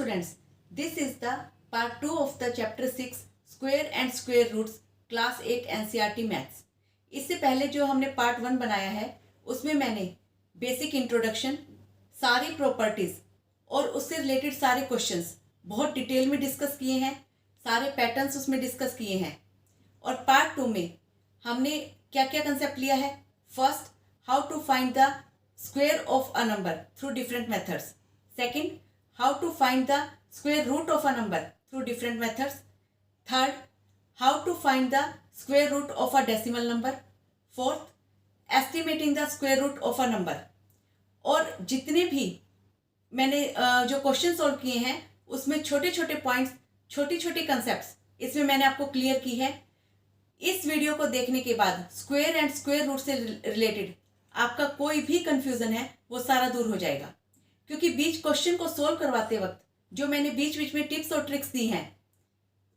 students, this is the part 2 of the chapter 6 square and square roots class 8 NCERT maths. इससे पहले जो हमने part 1 बनाया है उसमें मैंने बेसिक इंट्रोडक्शन, सारी प्रॉपर्टीज और उससे रिलेटेड सारे क्वेश्चंस बहुत डिटेल में डिस्कस किए हैं, सारे पैटर्न्स उसमें डिस्कस किए हैं। और पार्ट 2 में हमने क्या क्या कंसेप्ट लिया है। First, how to find the square of a number through different methods. Second, how to find the square root of a number through different methods. Third, how to find the square root of a decimal number. Fourth, estimating the square root of a number. और जितने भी मैंने जो question solve किए हैं उसमें छोटे छोटे पॉइंट्स, छोटी छोटी कंसेप्ट्स इसमें मैंने आपको क्लियर की है। इस वीडियो को देखने के बाद स्क्वायर एंड स्क्वायर रूट से रिलेटेड आपका कोई भी कंफ्यूजन है वो सारा दूर हो जाएगा, क्योंकि बीच क्वेश्चन को सोल्व करवाते वक्त जो मैंने बीच बीच में टिप्स और ट्रिक्स दी हैं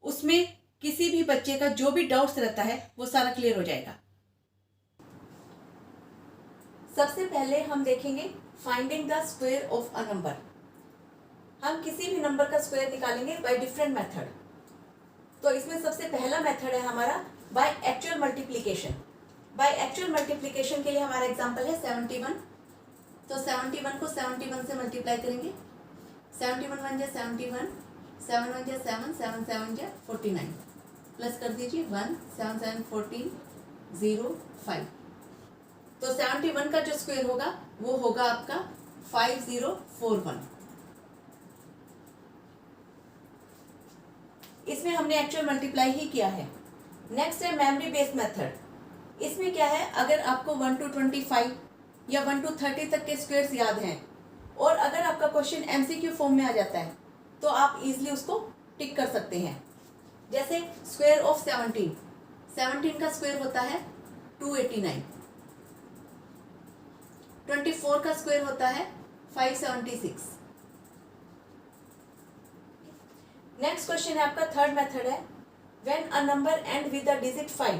उसमें किसी भी बच्चे का जो भी डाउट्स रहता है वो सारा क्लियर हो जाएगा। सबसे पहले हम देखेंगे finding the square of a number. हम किसी भी नंबर का स्क्वायर निकालेंगे बाय डिफरेंट मेथड। तो इसमें सबसे पहला मेथड है हमारा by actual multiplication. By actual multiplication के लिए हमारा एग्जांपल है 71। तो 71 को 71 से मल्टीप्लाई करेंगे। 71 1 जा 71, 7 1 जा 7, 7 7 जा 49, प्लस कर दीजिए 1 7 7 14 0 5। तो 71 का जो स्क्वायर होगा वो होगा आपका 5041। इसमें हमने एक्चुअल मल्टीप्लाई ही किया है। नेक्स्ट है मेमोरी बेस्ड मेथड। इसमें क्या है, अगर आपको 1 to 25 या 1 to 30 तक के स्क्वायर्स याद हैं और अगर आपका क्वेश्चन एमसीक्यू फॉर्म में आ जाता है तो आप इजीली उसको टिक कर सकते हैं। जैसे स्क्वायर ऑफ 17 का स्क्वायर होता है 289, 24 का स्क्वायर होता है 576। नेक्स्ट क्वेश्चन है आपका थर्ड मेथड है when a number and with the digit 5।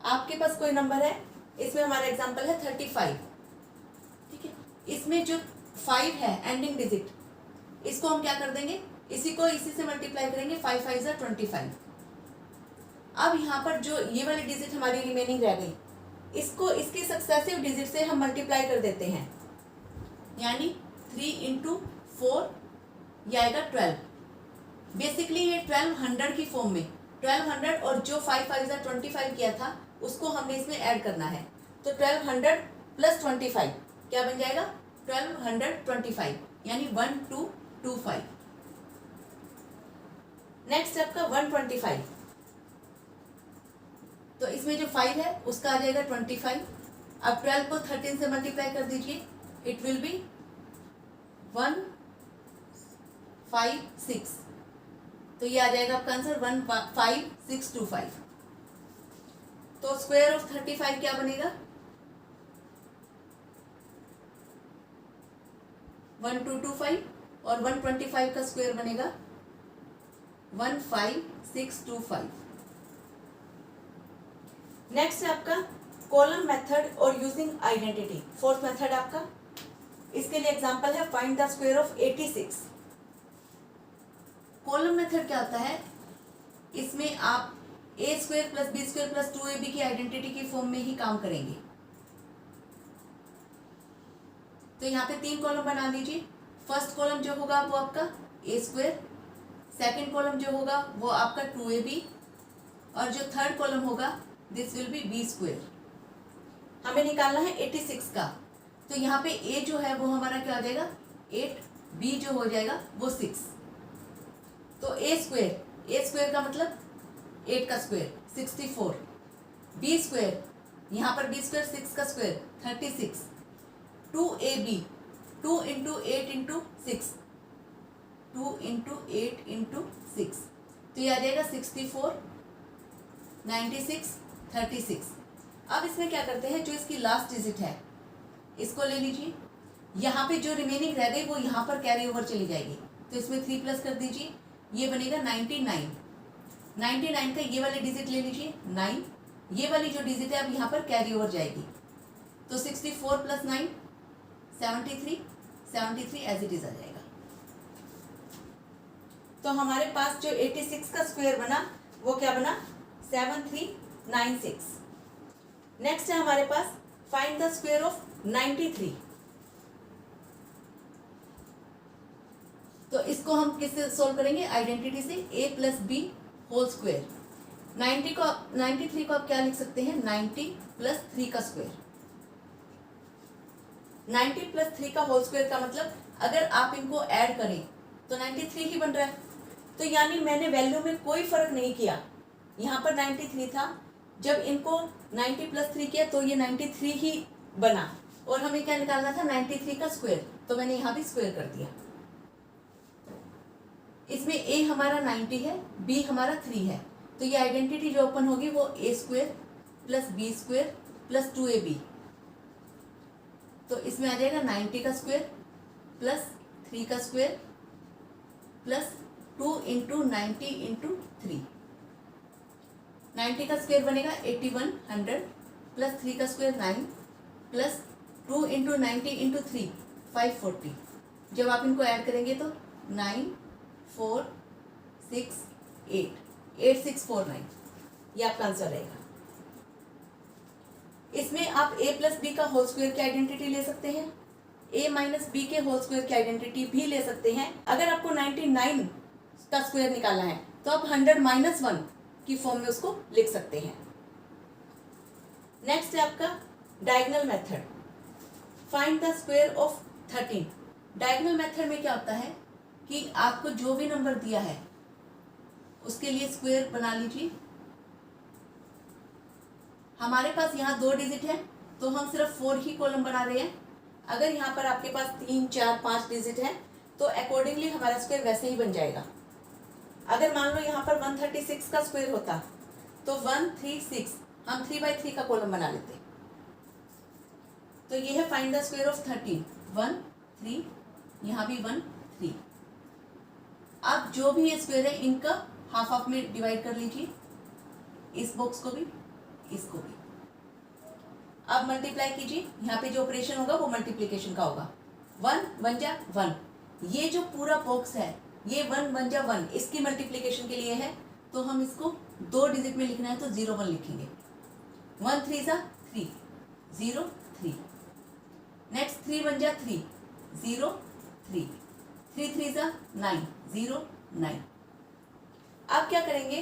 आपके पास कोई नंबर है, इसमें हमारा एग्जांपल है 35। ठीक है, इसमें जो 5 है एंडिंग डिजिट, इसको हम क्या कर देंगे, इसी से मल्टीप्लाई करेंगे। 5 5 जा 25। अब यहाँ पर जो ये वाली डिजिट हमारी रिमेनिंग रह गई, इसको इसके सक्सेसिव डिजिट से हम मल्टीप्लाई कर देते हैं, यानी 3 into 4 ये आएगा 12। बेसिकली ये 1200 की फॉर्म में 1200 और जो 5 5 जा 25 किया था उसको हमने इसमें ऐड करना है। तो 1200 प्लस 25 क्या बन जाएगा, 1225, यानी 1225। नेक्स्ट आपका 125। तो इसमें जो 5 है उसका आ जाएगा 25। अब 12 को 13 से मल्टीप्लाई कर दीजिए, इट विल बी 156। तो ये आ जाएगा आपका आंसर 15625। तो स्क्वायर ऑफ 35 क्या बनेगा, 1225 और 125 का स्क्वायर बनेगा 15625। नेक्स्ट है आपका कॉलम मेथड और यूजिंग आइडेंटिटी। फोर्थ मेथड आपका, इसके लिए एग्जांपल है find the square of 86। Column method क्या होता है, इसमें आप a square plus B square plus 2ab की आइडेंटिटी की फॉर्म में ही काम करेंगे। तो यहाँ पे 3 कॉलम बना लीजिए। फर्स्ट कॉलम जो होगा वो आपका ए स्क्वायर, सेकेंड कॉलम जो होगा वो आपका 2ab, और जो थर्ड कॉलम होगा this will be B square. हमें निकालना है 86 का। तो यहाँ पे ए जो है वो हमारा क्या हो जाएगा 8, बी जो हो जाएगा वो 6। तो ए स्क्वायर का मतलब 8 का स्क्वायर 64, बी स्क्वायर, यहाँ पर बी स्क्वायर 6 का square 36, 2ab 2 into 8 into 6, 2 into 8 into 6, तो ये आ जाएगा 64, 96, 36। अब इसमें क्या करते हैं, जो इसकी लास्ट डिजिट है इसको ले लीजिए, यहाँ पे जो रिमेनिंग रह गई वो यहाँ पर कैरी ओवर चली जाएगी। तो इसमें 3 प्लस कर दीजिए, ये बनेगा 99। 99 का ये वाली डिजिट ले लीजिए 9, ये वाली जो डिजिट है अब यहाँ पर कैरी ओवर जाएगी। तो 64 प्लस 9 73 एज इट इज आ जाएगा। तो हमारे पास जो 86 का स्क्वायर बना वो क्या बना, 7396। नेक्स्ट है हमारे पास फाइंड द स्क्वायर ऑफ 93। तो इसको हम किससे सोल्व करेंगे, आइडेंटिटी से, a plus B whole square. 93 को आप क्या लिख सकते हैं, 90 प्लस 3 का स्क्वायर। 90 प्लस 3 का होल स्क्वायर का मतलब अगर आप इनको ऐड करें तो 93 ही बन रहा है। तो यानी मैंने वैल्यू में कोई फर्क नहीं किया, यहाँ पर 93 था, जब इनको 90 प्लस 3 किया तो ये 93 ही बना, और हमें क्या निकालना था, 93 का स्क्वायर, तो मैंने यहाँ भी स्क्वायर कर दिया। इसमें a हमारा 90 है, b हमारा 3 है, तो ये आइडेंटिटी जो ओपन होगी वो a square plus B square plus 2ab, तो इसमें आ जाएगा 90 का स्क्वायर प्लस 3 का स्क्वायर प्लस 2 इंटू 90 इंटू 3। 90 का स्क्वायर बनेगा 8100 प्लस 3 का स्क्वायर 9 प्लस 2 इंटू 90 इंटू 3 540। जब आप इनको ऐड करेंगे तो 9 4 6 8 8649, ये आपका आंसर रहेगा। इसमें आप a प्लस बी का होल स्क्वायर की आइडेंटिटी ले सकते हैं, a माइनस बी के होल स्क्वायर की आइडेंटिटी भी ले सकते हैं। अगर आपको 99 का स्क्वायर निकालना है तो आप 100 माइनस 1 की फॉर्म में उसको लिख सकते हैं। नेक्स्ट है आपका diagonal method, find the square of 13। Diagonal method में क्या होता है कि आपको जो भी नंबर दिया है उसके लिए स्क्वायर बना लीजिए। हमारे पास यहाँ 2 डिजिट है तो हम सिर्फ 4 ही कॉलम बना रहे हैं। अगर यहाँ पर आपके पास 3 4 5 डिजिट है तो अकॉर्डिंगली हमारा स्क्वायर वैसे ही बन जाएगा। अगर मान लो यहाँ पर 136 का स्क्वायर होता तो 136 हम 3/3 का कॉलम बना लेते। तो ये है फाइंड द स्क्वायर ऑफ 13, 1 3, यहाँ भी 1 3। अब जो भी ये स्क्वायर है इनका हाफ हाफ में डिवाइड कर लीजिए, इस बॉक्स को भी इसको भी। अब मल्टीप्लाई कीजिए, यहाँ पे जो ऑपरेशन होगा वो मल्टीप्लिकेशन का होगा। 1 1 जा 1, ये जो पूरा बॉक्स है ये 1 1 जा 1 इसकी मल्टीप्लिकेशन के लिए है, तो हम इसको 2 डिजिट में लिखना है तो 0 1 लिखेंगे। 1 3 जा 3 0 3। नेक्स्ट 3 1 जा 3 0 3, 3 3 जा 9 0 9। अब क्या करेंगे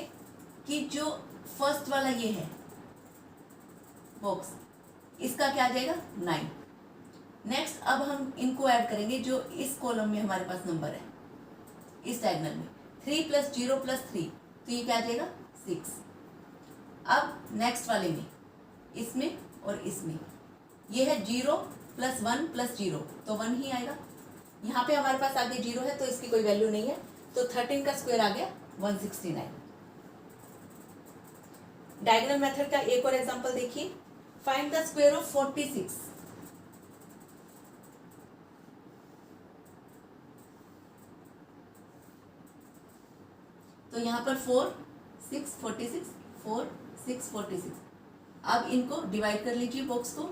कि जो फर्स्ट वाला ये है बॉक्स, इसका क्या आ जाएगा 9। नेक्स्ट अब हम इनको ऐड करेंगे जो इस कॉलम में हमारे पास नंबर है, इस डायगोनल में 3 प्लस 0 प्लस 3, तो ये क्या आ जाएगा 6। अब नेक्स्ट वाले में, इसमें और इसमें, ये है 0 प्लस 1 प्लस 0, तो 1 ही आएगा। यहाँ पे हमारे पास आगे 0 है तो इसकी कोई वैल्यू नहीं है, तो 13 का स्क्वायर आ गया 169। डायगोनल मेथड का एक और एग्जांपल देखिए, फाइंड द स्क्वायर ऑफ 46। तो यहाँ पर 4 6 46 4 6 46। अब इनको डिवाइड कर लीजिए बॉक्स को।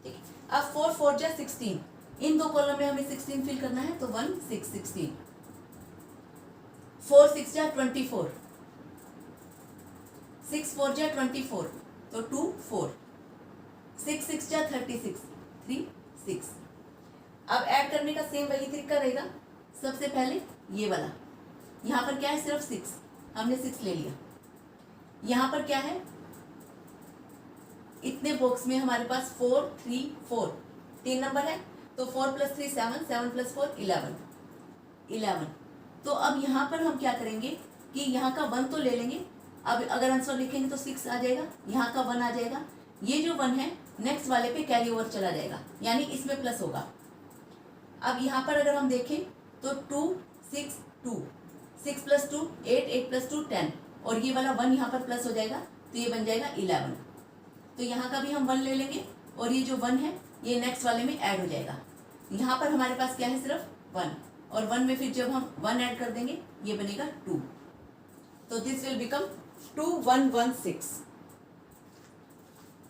ठीक है, अब 4 4 जा 16, इन दो कॉलम में हमें 16 फिल करना है, तो 1 6 16। 4 6 जा 24, 6 4 जा 24, तो 2 4, 6 6 जा 36 3 6। अब ऐड करने का सेम वही तरीका रहेगा। सबसे पहले ये वाला, यहाँ पर क्या है सिर्फ 6, हमने 6 ले लिया। यहाँ पर क्या है, इतने बॉक्स में हमारे पास 4 3 4 3 नंबर है, तो 4 प्लस 3 7, 7 प्लस 4 11। तो अब यहाँ पर हम क्या करेंगे कि यहाँ का 1 तो ले लेंगे। अब अगर आंसर लिखेंगे तो 6 आ जाएगा, यहाँ का 1 आ जाएगा, ये जो 1 है नेक्स्ट वाले पे कैरी ओवर चला जाएगा, यानी इसमें प्लस होगा। अब यहाँ पर अगर हम देखें तो 2 6 2, 6 प्लस 2 8, 8 प्लस 2 10, और ये वाला 1 यहाँ पर प्लस हो जाएगा, तो ये बन जाएगा 11। तो यहाँ का भी हम 1 ले लेंगे, और ये जो 1 है ये नेक्स्ट वाले में ऐड हो जाएगा। यहाँ पर हमारे पास क्या है सिर्फ 1, और 1 में फिर जब हम 1 ऐड कर देंगे ये बनेगा 2, तो दिस विल बिकम 2116।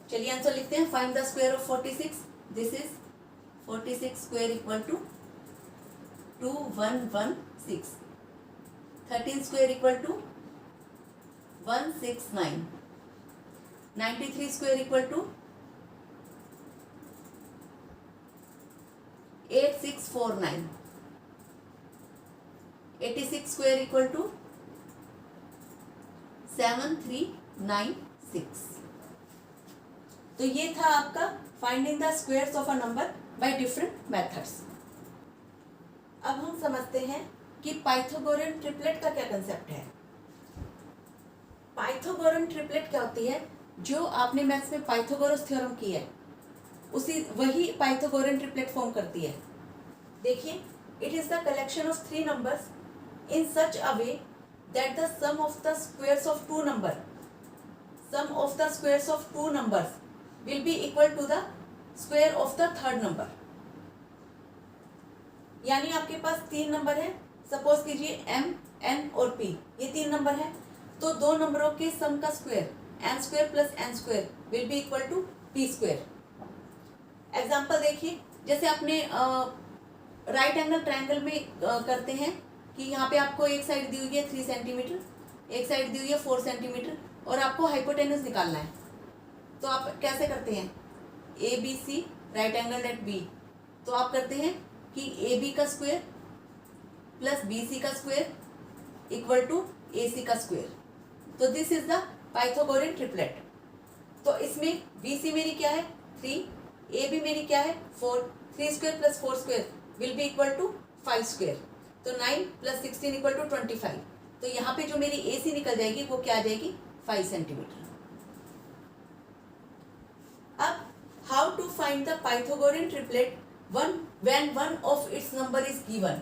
चलिए आंसर लिखते हैं। Find the square of 46, this is 46 square equal to 2116. 13 square equal to 169. 93 square equal to 8649. 86 square equal to 7396. तो ये था आपका finding the squares of a number by different methods. अब हम समझते हैं कि पाइथागोरन ट्रिपलेट का क्या कंसेप्ट है। पाइथागोरन ट्रिपलेट क्या होती है, जो आपने मैथ्स में पाइथागोरस थ्योरम की है उसी वही पाइथागोरन ट्रिपलेट फॉर्म करती है। देखिए, it is the collection of three numbers in such a way that the sum of the squares of two numbers will be equal to the square of the third number। यानी आपके पास तीन number है, suppose कीजिए m, n और p, ये तीन number है, तो दो नंबरों के सम का square n square plus n square will be equal to p square. Example देखिए, जैसे आपने राइट एंगल ट्रायंगल में करते हैं कि यहाँ पे आपको एक साइड दी हुई है 3 सेंटीमीटर, एक साइड दी हुई है 4 सेंटीमीटर और आपको हाइपोटेनस निकालना है। तो आप कैसे करते हैं, A B C right angle at B, तो आप करते हैं कि ए बी का स्क्वायर प्लस बी सी का square equal to A C का स्क्वायर। तो this is the Pythagorean triplet. तो इसमें बी सी मेरी क्या है 3, ए बी मेरी क्या है 4, 3 square plus 4 square will be equal to 5 square. तो 9 प्लस 16 इक्वल टू 25। तो यहाँ पे जो मेरी ए सी निकल जाएगी वो क्या आ जाएगी 5 सेंटीमीटर। अब how to find the Pythagorean triplet when one of its number is given.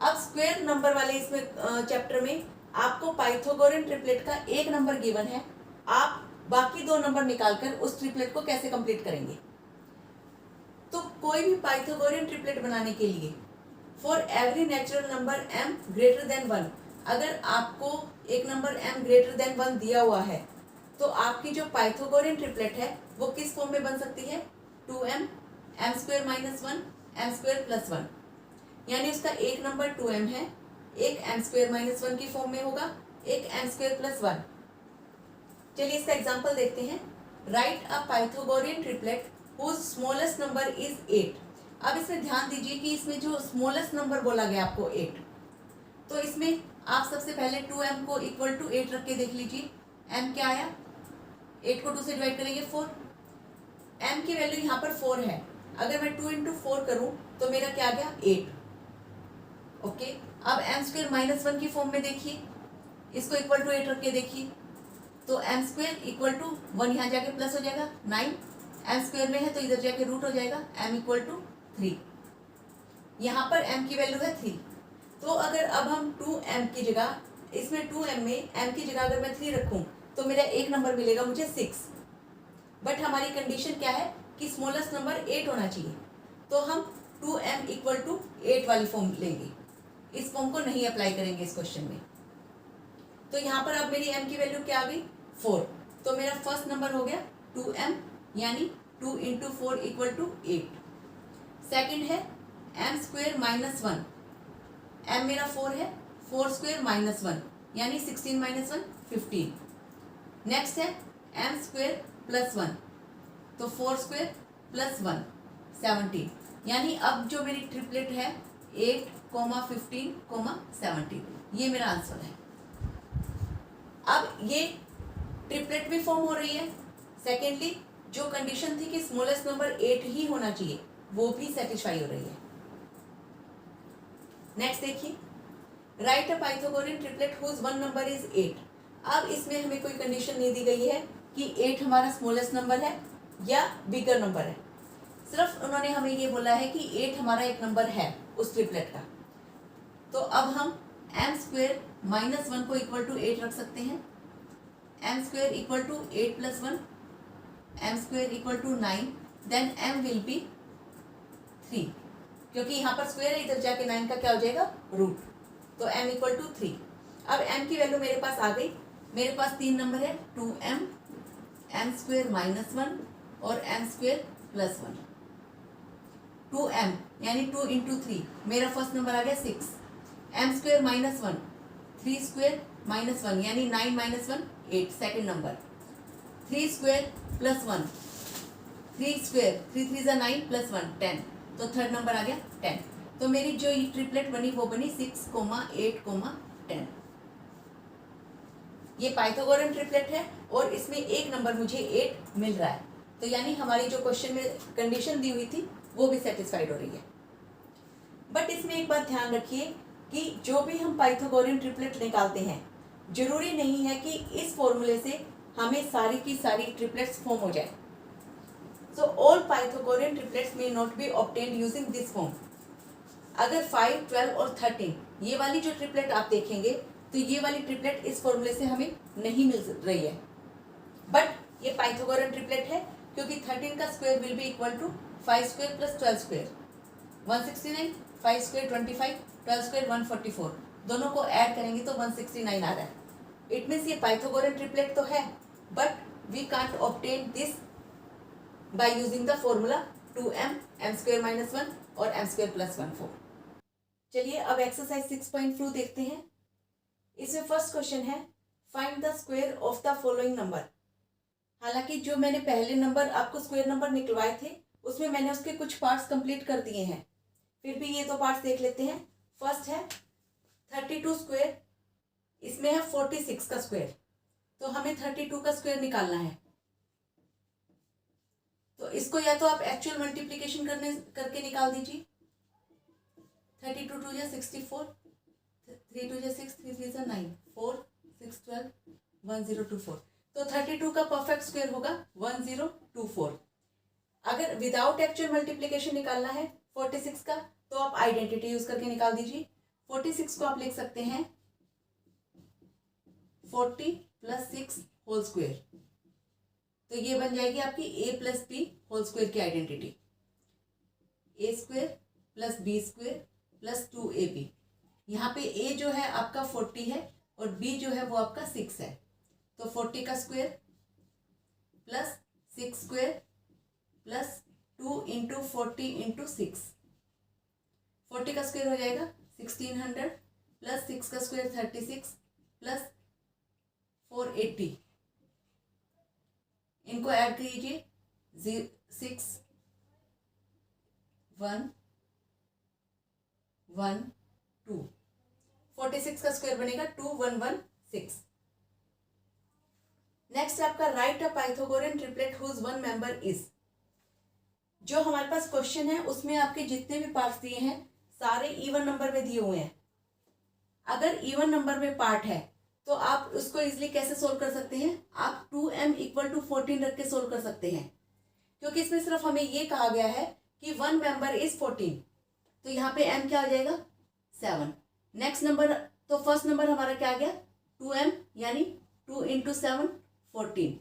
अब स्क्वायर नंबर वाले इसमें चैप्टर में आपको पाइथागोरन ट्रिपलेट का एक नंबर गिवन है, आप बाकी दो नंबर निकालकर उस ट्रिपलेट को कैसे कंप्लीट करेंगे। तो कोई भी पाइथागोरन ट्रिपलेट बनाने के लिए for every natural number m greater than 1, अगर आपको एक नंबर m ग्रेटर देन 1 दिया हुआ है तो आपकी जो पाइथागोरन ट्रिपलेट है वो किस फॉर्म में बन सकती है 2m, m square minus 1, m square plus 1। यानी उसका एक नंबर 2m है, एक m स्क्वायर माइनस 1 की फॉर्म में होगा, एक m स्क्वायर प्लस 1। चलिए इसका एग्जाम्पल देखते हैं। Write a Pythagorean triplet whose smallest number is 8। अब इसमें ध्यान दीजिए कि इसमें जो स्मॉलेस्ट नंबर बोला गया आपको 8, तो इसमें आप सबसे पहले 2m को इक्वल टू 8 रख के देख लीजिए। m क्या आया, 8 को 2 से डिवाइड करेंगे 4, m की वैल्यू यहाँ पर 4 है, अगर मैं 2 इंटू 4 करूँ तो मेरा क्या आ गया 8। ओके, अब m स्क्वायर माइनस 1 की फॉर्म में देखिए, इसको इक्वल टू 8 रख के देखिए, तो m स्क्वायर इक्वल टू 1 यहाँ जाके प्लस हो जाएगा 9, m स्क्वायर में है तो इधर जाके रूट हो जाएगा, m इक्वल टू 3। यहाँ पर m की वैल्यू है 3, तो अगर अब हम 2m की जगह, इसमें 2m में m की जगह अगर मैं 3 रखूँ तो मेरा एक नंबर मिलेगा मुझे 6। बट हमारी कंडीशन क्या है कि स्मॉलेस्ट नंबर 8 होना चाहिए, तो हम 2m इक्वल टू 8 वाली फॉर्म लेंगे, इस फॉर्म को नहीं अप्लाई करेंगे इस क्वेश्चन में। तो यहाँ पर अब मेरी m की वैल्यू क्या आ गई 4, तो मेरा फर्स्ट नंबर हो गया 2m, यानी 2 इंटू 4 इक्वल टू 8। सेकेंड है m स्क्वायर माइनस 1, m मेरा 4 है, 4 स्क्वायर माइनस 1 यानी 16 माइनस 1 15। नेक्स्ट है m स्क्वायर प्लस 1, तो 4 स्क्वायर प्लस 1 17, यानी अब जो मेरी ट्रिपलेट है 8, 15, 17, ये मेरा आंसर है। अब ये ट्रिपलेट भी फॉर्म हो रही है। सेकेंडली जो कंडीशन थी कि स्मॉलेस्ट नंबर 8 ही होना चाहिए वो भी सेटिस्फाई हो रही है। नेक्स्ट देखिए, write a Pythagorean triplet whose one number is 8। अब इसमें हमें कोई कंडीशन नहीं दी गई है कि 8 हमारा स्मॉलेस्ट नंबर है या बिगर नंबर है, सिर्फ उन्होंने हमें ये बोला है कि 8 हमारा एक नंबर है उस ट्रिपलेट का। तो अब हम m स्क्वायर माइनस 1 को इक्वल टू 8 रख सकते हैं, m square equal to 8 plus 1, m square equal to 9, then m will be 3, क्योंकि यहाँ पर स्क्वायर है, इधर जाके 9 का क्या हो जाएगा रूट, तो m इक्वल टू 3। अब m की वैल्यू मेरे पास आ गई, मेरे पास तीन नंबर है 2m, m स्क्वायर माइनस 1 और m स्क्वायर प्लस 1। 2m यानी 2 इंटू 3, मेरा फर्स्ट नंबर आ गया 6। m square minus 1, 3 square minus 1 यानी 9 minus 1 8, second number. 3 square plus 1, 3 square 3 3 ज़ा 9 प्लस 1 10, तो थर्ड नंबर आ गया 10। तो मेरी जो ये ट्रिपलेट बनी वो बनी 6, 8, 10। ये पाइथागोरन ट्रिपलेट है और इसमें एक नंबर मुझे 8 मिल रहा है। तो यानी हमारी जो क्वेश्चन में कंडीशन दी हुई थी वो भी सेटिस्फाइड हो रही है। बट इसमें एक बात ध्यान रखिए कि जो भी हम पाइथागोरन ट्रिपलेट निकालते हैं, जरूरी नहीं है कि इस फॉर्मूले से हमें सारी की सारी ट्रिपलेट्स फॉर्म हो जाए। So all Pythagorean triplets may not be obtained using this form. अगर 5, 12 और 13 ये वाली जो ट्रिपलेट आप देखेंगे तो ये वाली ट्रिपलेट इस फॉर्मूले से हमें नहीं मिल रही है। बट ये पाइथागोरन ट्रिपलेट है क्योंकि 13 का square will be equal to 5 square plus 12 square 169, 5 square 25, 12 square 144, दोनों को ऐड करेंगे तो 169 आ रहा है। इट मीन्स ये पाइथागोरन ट्रिपलेट तो है, but we can't obtain this by using the formula 2m, m square minus 1 और m स्क्वायर प्लस 1 4। चलिए अब एक्सरसाइज 6.2 देखते हैं। इसमें फर्स्ट क्वेश्चन है find the square of the following number. हालांकि जो मैंने पहले नंबर आपको स्क्वायर नंबर निकलवाए थे उसमें मैंने उसके कुछ पार्ट्स कंप्लीट कर दिए हैं, फिर भी ये दो पार्ट्स देख लेते हैं। फर्स्ट है 32 स्क्वायर, इसमें है 46 का स्क्वायर, तो हमें 32 का स्क्वायर निकालना है। तो इसको या तो आप एक्चुअल मल्टीप्लिकेशन करके निकाल दीजिए। 32 2 जा 64, 3 2 जा 6, 3 3 जा 9, 4 6 12 1024। तो 32 का परफेक्ट स्क्वायर होगा 1024। अगर विदाउट एक्चुअल मल्टीप्लिकेशन निकालना है 46 का तो आप आइडेंटिटी यूज करके निकाल दीजिए। 46 को आप लिख सकते हैं 40 प्लस 6 होल स्क्वायर, तो ये बन जाएगी आपकी a plus B whole square की identity. a square plus B square plus 2ab। यहाँ पे a जो है आपका 40 है और b जो है वो आपका 6 है, तो 40 का square plus 6 square plus 2 into 40 into 6, 40 का स्क्वायर हो जाएगा 1600 प्लस 6 का स्क्वायर 36 प्लस 480। इनको ऐड कीजिए 6 1 1 2, 46 का स्क्वायर बनेगा 2116। नेक्स्ट आपका write a Pythagorean triplet whose one member is. जो हमारे पास क्वेश्चन है उसमें आपके जितने भी पार्ट्स दिए हैं सारे इवन नंबर में दिए हुए हैं। अगर इवन नंबर में पार्ट है तो आप उसको इजीली कैसे सोल्व कर सकते हैं, आप 2m इक्वल टू 14 रख के सोल्व कर सकते हैं, क्योंकि इसमें सिर्फ हमें ये कहा गया है कि वन मेंबर इज 14, तो यहाँ पे m क्या आ जाएगा 7। नेक्स्ट नंबर, तो फर्स्ट नंबर हमारा क्या आ गया 2m यानी 2 इंटू 7 14।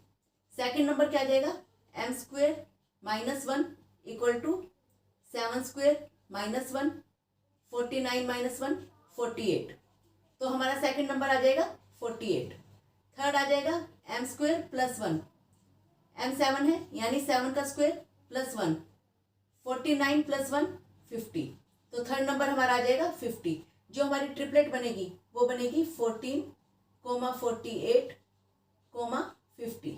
सेकेंड नंबर क्या आ जाएगा m square minus 1 equal to 7 square minus 1 49 minus 1 48, तो हमारा सेकंड नंबर आ जाएगा 48। थर्ड आ जाएगा m स्क्वेयर प्लस 1, m 7 है यानी 7 का स्क्वेयर प्लस 1, 49 प्लस 1 50, तो थर्ड नंबर हमारा आ जाएगा 50। जो हमारी ट्रिपलेट बनेगी वो बनेगी 14, 48, 50।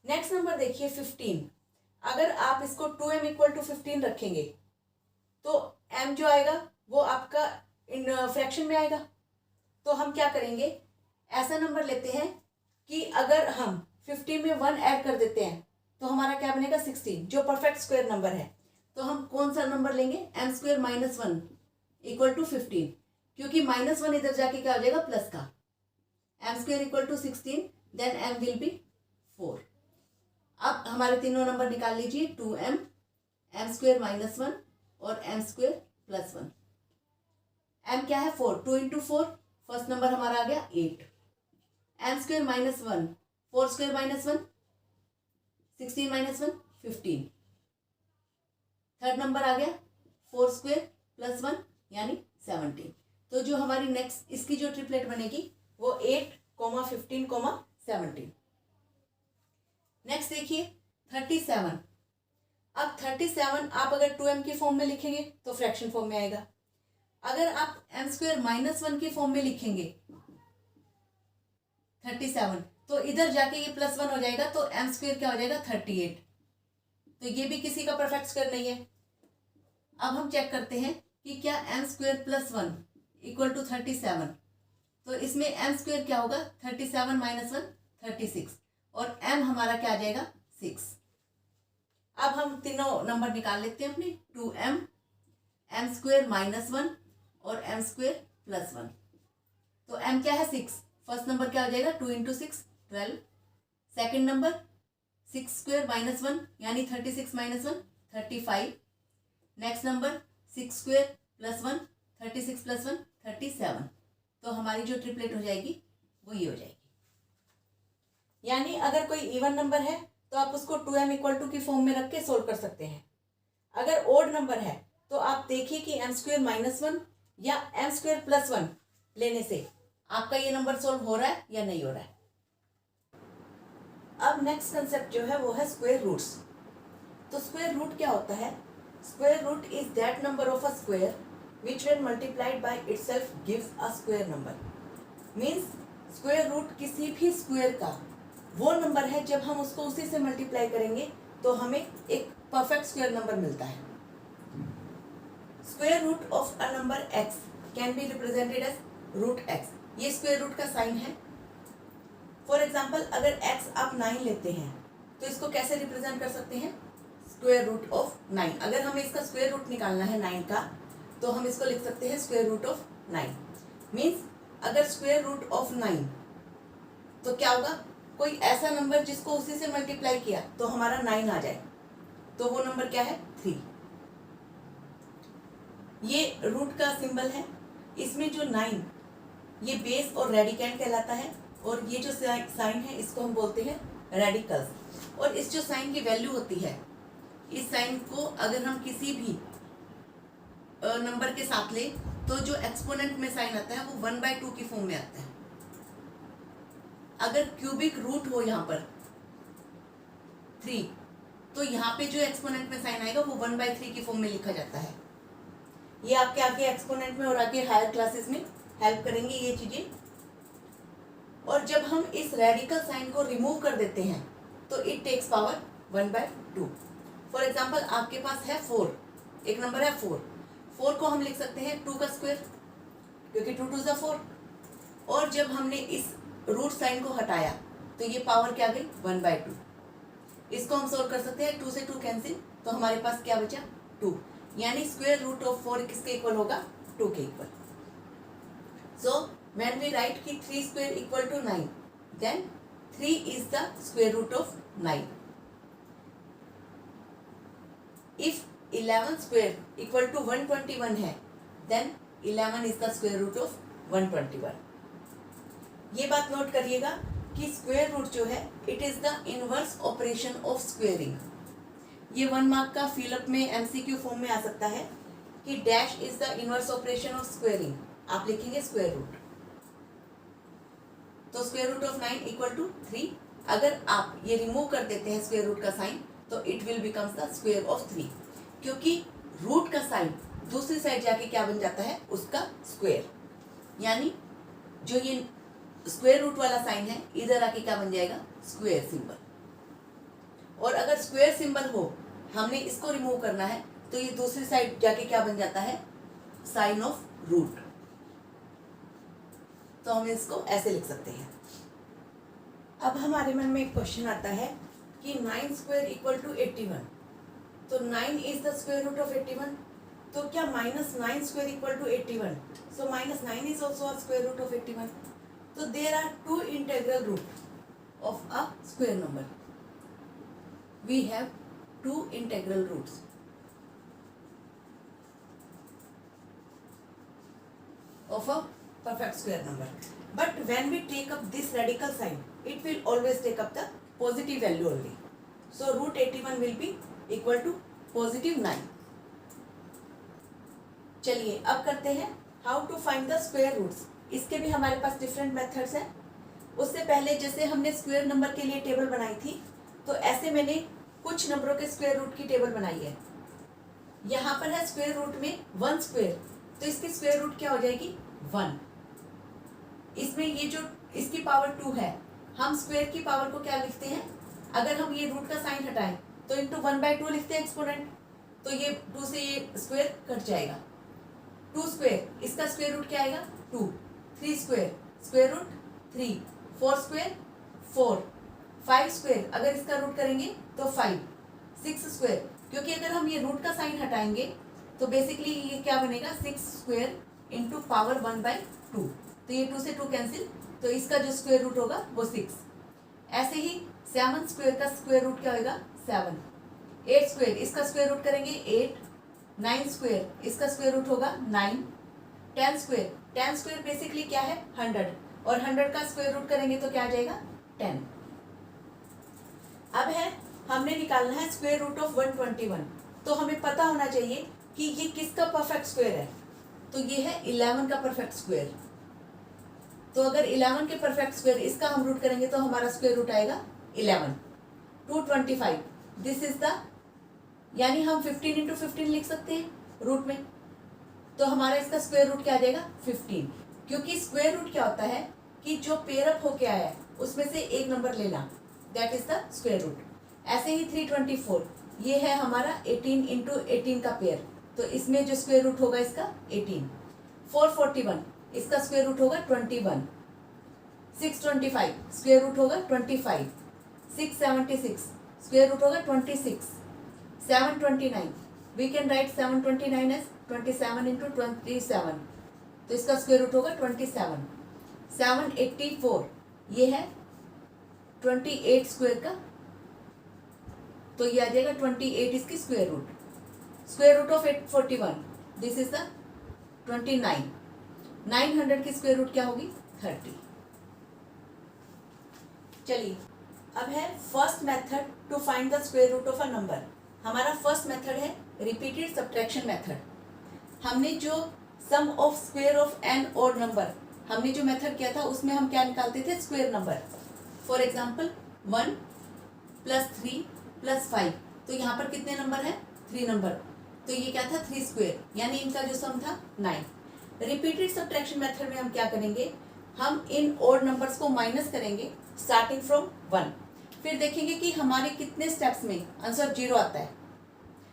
नेक्स्ट नंबर देखिए 15। अगर आप इसको 2m इक्वल टू 15 रखेंगे तो m जो आएगा वो आपका इन फ्रैक्शन में आएगा। तो हम क्या करेंगे, ऐसा नंबर लेते हैं कि अगर हम 15 में 1 ऐड कर देते हैं तो हमारा क्या बनेगा 16, जो परफेक्ट स्क्वायर नंबर है। तो हम कौन सा नंबर लेंगे m square minus 1 equal to 15, क्योंकि माइनस 1 इधर जाके क्या हो जाएगा प्लस का। m square equal to 16, then m will be 4। अब हमारे तीनों नंबर निकाल लीजिए 2m, m स्क्वेयर माइनस 1 और m स्क्वेयर प्लस 1। m क्या है 4, 2 इंटू 4, फर्स्ट नंबर हमारा आ गया 8। m square minus 1, 4 square minus 1 16 minus 1 15। Third number आ गया 4 स्क्वेयर प्लस 1 यानी 17। तो जो हमारी नेक्स्ट इसकी जो ट्रिपलेट बनेगी वो 8, 15, 17। नेक्स्ट देखिए 37। अब 37 आप अगर 2m की फॉर्म में लिखेंगे तो फ्रैक्शन फॉर्म में आएगा। अगर आप m² - 1 की फॉर्म में लिखेंगे 37, तो इधर जाके ये +1 हो जाएगा, तो m² क्या हो जाएगा 38। तो ये भी किसी का परफेक्ट स्क्वायर नहीं है। अब हम चेक करते हैं कि क्या m² + 1 = 37। तो इसमें m² क्या होगा 37 - 1 36, और m हमारा क्या आ जाएगा 6। अब हम तीनों नंबर निकाल लेते हैं अपने, 2m, m² - 1 और m² + 1। तो m क्या है 6, फर्स्ट नंबर क्या हो जाएगा 2 × 6 12, सेकेंड नंबर 6² - 1 यानी 36 - 1 35, नेक्स्ट नंबर 6² + 1 36 + 1 37। तो हमारी जो ट्रिपलेट हो जाएगी वो ये हो जाएगी। यानी अगर कोई इवन नंबर है तो आप उसको 2m = 2 की फॉर्म में रख के सोल्व कर सकते हैं। अगर ओड नंबर है तो आप देखिए कि m² - 1 या m² + 1 लेने से आपका ये नंबर सोल्व हो रहा है या नहीं हो रहा है। अब नेक्स्ट कंसेप्ट जो है वो है स्क्वायर रूट्स। तो स्क्वायर रूट क्या होता है? Square root is that number of a square which when multiplied by itself gives a square number। Means square root किसी भी स्क्वायर का वो नंबर है जब हम उसको उसी से मल्टीप्लाई करेंगे तो हमें एक परफेक्ट स्क्वायर नंबर मिलता है। Square root of a number x can be represented as √x। ये स्क्वायर रूट का साइन है। फॉर एग्जाम्पल अगर x आप 9 लेते हैं तो इसको कैसे रिप्रेजेंट कर सकते हैं? Square root of 9। अगर हमें इसका स्क्वायर रूट निकालना है 9 का तो हम इसको लिख सकते हैं स्क्वायर रूट ऑफ 9। मीन्स अगर स्क्वायर रूट ऑफ 9 तो क्या होगा? कोई ऐसा नंबर जिसको उसी से मल्टीप्लाई किया तो हमारा 9 आ जाए, तो वो नंबर क्या है 3। ये रूट का सिंबल है। इसमें जो 9 ये बेस और रेडिकेंड कहलाता है, और ये जो साइन है इसको हम बोलते हैं रेडिकल्स। और इस जो साइन की वैल्यू होती है, इस साइन को अगर हम किसी भी नंबर के साथ ले तो जो एक्सपोनेंट में साइन आता है वो 1/2 की फॉर्म में आता है। अगर क्यूबिक रूट हो यहाँ पर 3, तो यहाँ पे जो एक्सपोनेंट में साइन आएगा वो 1/3 की फॉर्म में लिखा जाता है। ये आपके आगे एक्सपोनेंट में और आगे हायर क्लासेस में हेल्प करेंगे ये चीजें। और जब हम इस रेडिकल साइन को रिमूव कर देते हैं तो it takes power 1/2। For example आपके पास है 4, एक नंबर है 4 को हम लिख सकते हैं 2 का स्क्वायर, क्योंकि 2 2 4। और जब हमने इस रूट साइन को हटाया तो ये पावर क्या गई 1/2। इसको हम सोल्व कर सकते हैं, 2 से 2 कैंसिल, तो हमारे पास क्या बचा 2। यानी स्क्वायर रूट ऑफ 4 किसके इक्वल होगा 2 के equal. So when we write कि 3² = 9, then 3 is the square root of 9। If 11² = 121 है, then 11 is the square root of 121। ये बात नोट करिएगा कि स्क्वायर रूट जो है it is the inverse operation of squaring. ये 1 मार्क का फिलअप में एमसीक्यू फॉर्म में आ सकता है कि dash is the inverse operation of squaring. आप लिखेंगे स्क्वायर रूट, तो स्क्वायर रूट ऑफ 9 = 3। अगर आप ये रिमूव कर देते हैं स्क्वायर रूट का साइन तो it will becomes the square of 3, क्योंकि रूट का साइन दूसरी साइड जाके क्या बन जाता है उसका स्क्वायर। यानी जो ये स्क्वायर रूट वाला साइन है इधर आके क्या बन जाएगा स्क्वायर सिंबल। और अगर स्क्वायर सिंबल हो, हमने इसको रिमूव करना है, तो ये दूसरी साइड जाके क्या बन जाता है साइन ऑफ रूट। तो हम इसको ऐसे लिख सकते हैं। अब हमारे मन में एक क्वेश्चन आता है कि 9² = 81, तो 9 is the square root of 81। तो क्या -9² = 81? So -9 is also a square root of 81। तो there are 2 integral root of a square number. We have 2 integral roots of a perfect square number. But when we take up this radical sign, it will always take up the positive value only. So √81 will be equal to +9. चलिए अब करते हैं how to find the square roots। इसके भी हमारे पास different methods हैं। उससे पहले जैसे हमने स्क्वायर नंबर के लिए टेबल बनाई थी, तो ऐसे मैंने कुछ नंबरों के स्क्वायर रूट की टेबल बनाई है। यहाँ पर है स्क्वायर रूट में 1 स्क्वायर, तो इसकी स्क्वायर रूट क्या हो जाएगी 1। इसमें ये जो इसकी पावर 2 है, हम स्क्वायर की पावर को क्या लिखते हैं, अगर हम ये रूट का साइन हटाएं तो इंटू 1/2 लिखते हैं एक्सपोनेंट, तो ये 2 से ये स्क्वायर कट जाएगा। 2 स्क्वायर, इसका स्क्वायर रूट क्या आएगा 2। 3 square, square root 3। 4 square 4। 5 square, अगर इसका रूट करेंगे तो 5। 6 स्क्वायर, क्योंकि अगर हम ये रूट का साइन हटाएंगे तो बेसिकली ये क्या बनेगा 6 स्क्वायर इंटू पावर 1/2, तो ये 2 से 2 कैंसिल, तो इसका जो स्क्वायर रूट होगा वो 6। ऐसे ही 7 स्क्वायर का स्क्वायर रूट क्या होगा 7। 8 स्क्वायर, इसका स्क्वायर रूट करेंगे 8। 9 स्क्वायर, इसका स्क्वायर रूट होगा 9। 10 स्क्वायर, 10 स्क्वायर बेसिकली क्या है 100, और 100 का स्क्वायर रूट करेंगे तो क्या आ जाएगा 10। अब है हमने निकालना है स्क्वायर रूट ऑफ 121, तो हमें पता होना चाहिए कि ये किसका परफेक्ट स्क्वायर है, तो ये है 11 का परफेक्ट स्क्वायर। तो अगर 11 के परफेक्ट स्क्वायर इसका हम रूट करेंगे तो हमारा स्क्वायर रूट आएगा 11। 225, दिस इज द, यानी हम 15 इंटू 15 लिख सकते हैं रूट में, तो हमारा इसका स्क्वायर रूट क्या आ जाएगा 15, क्योंकि स्क्वायर रूट क्या होता है कि जो पेयर अप होके आया है उसमें से एक नंबर लेना, that is the square root. ऐसे ही 324, ये है हमारा 18 इंटू 18 का पेयर, तो इसमें जो स्क्वायर रूट होगा इसका 18। 441, इसका स्क्वायर रूट होगा 21। 625, स्क्वायर रूट होगा 25। 676, स्क्वायर रूट होगा 26। 729, we can write 729 as 27 into 27, तो इसका स्क्वायर रूट होगा 27। 784, ये है 28 स्क्वायर का, तो ये आ जाएगा 28 इसकी square root. Square root of 841, this is the 29। 900 की स्क्वायर रूट क्या होगी 30। चलिए अब है first method to find the square root of a number. हमारा फर्स्ट मेथड है रिपीटेड सब्ट्रैक्शन मेथड। हमने जो sum of square of an odd number, हमने जो मेथड किया था उसमें हम क्या निकालते थे स्क्वायर नंबर। फॉर एग्जांपल 1 + 3 + 5, तो यहाँ पर कितने नंबर है 3 नंबर, तो ये क्या था 3 स्क्वायर, यानी इनका जो सम था 9। रिपीटेड सब्ट्रैक्शन मेथड में हम क्या करेंगे, हम इन ऑड नंबर्स को माइनस करेंगे स्टार्टिंग फ्रॉम 1, फिर देखेंगे कि हमारे कितने स्टेप्स में आंसर 0 आता है।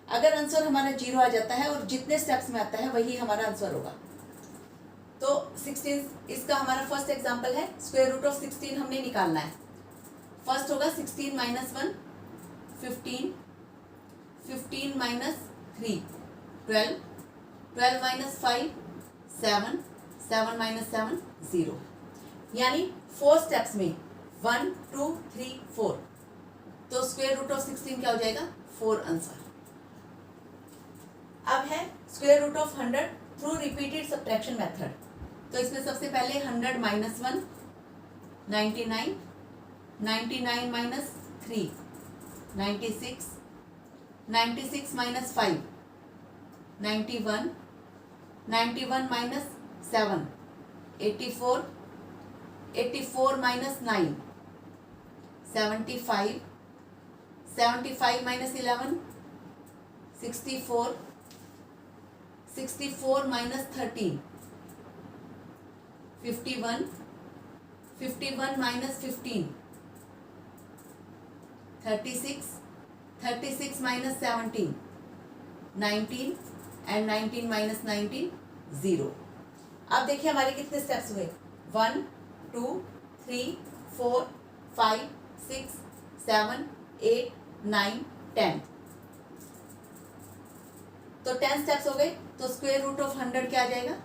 अगर आंसर हमारा 0 आ जाता है और जितने स्टेप्स में आता है वही हमारा आंसर होगा। तो 16, इसका हमारा फर्स्ट एग्जांपल है, स्क्वायर रूट ऑफ 16 हमने निकालना है। फर्स्ट होगा 16 - 1 15, 15 - 3 12, 12 - 5 7, 7 - 7 0, यानी 4 स्टेप्स में 1 2 3 4, तो स्क्वायर रूट ऑफ 16 क्या हो जाएगा 4 आंसर। अब है square root of 100 through repeated subtraction method. तो इसमें सबसे पहले 100 - 1 99, 99 - 3 96, 96 - 5 91, 91 - 7 84, 84 - 9 75, 75 - 11 64, 64 - 13 51, 51 - 15 36, 36 - 17 19, and 19 - 19 0। अब देखिए हमारे कितने स्टेप्स हुए 1 2 3 4 5 6 7 8 9 10, तो 10 स्टेप्स हो गए, तो स्क्वायर रूट ऑफ 100 क्या आ जाएगा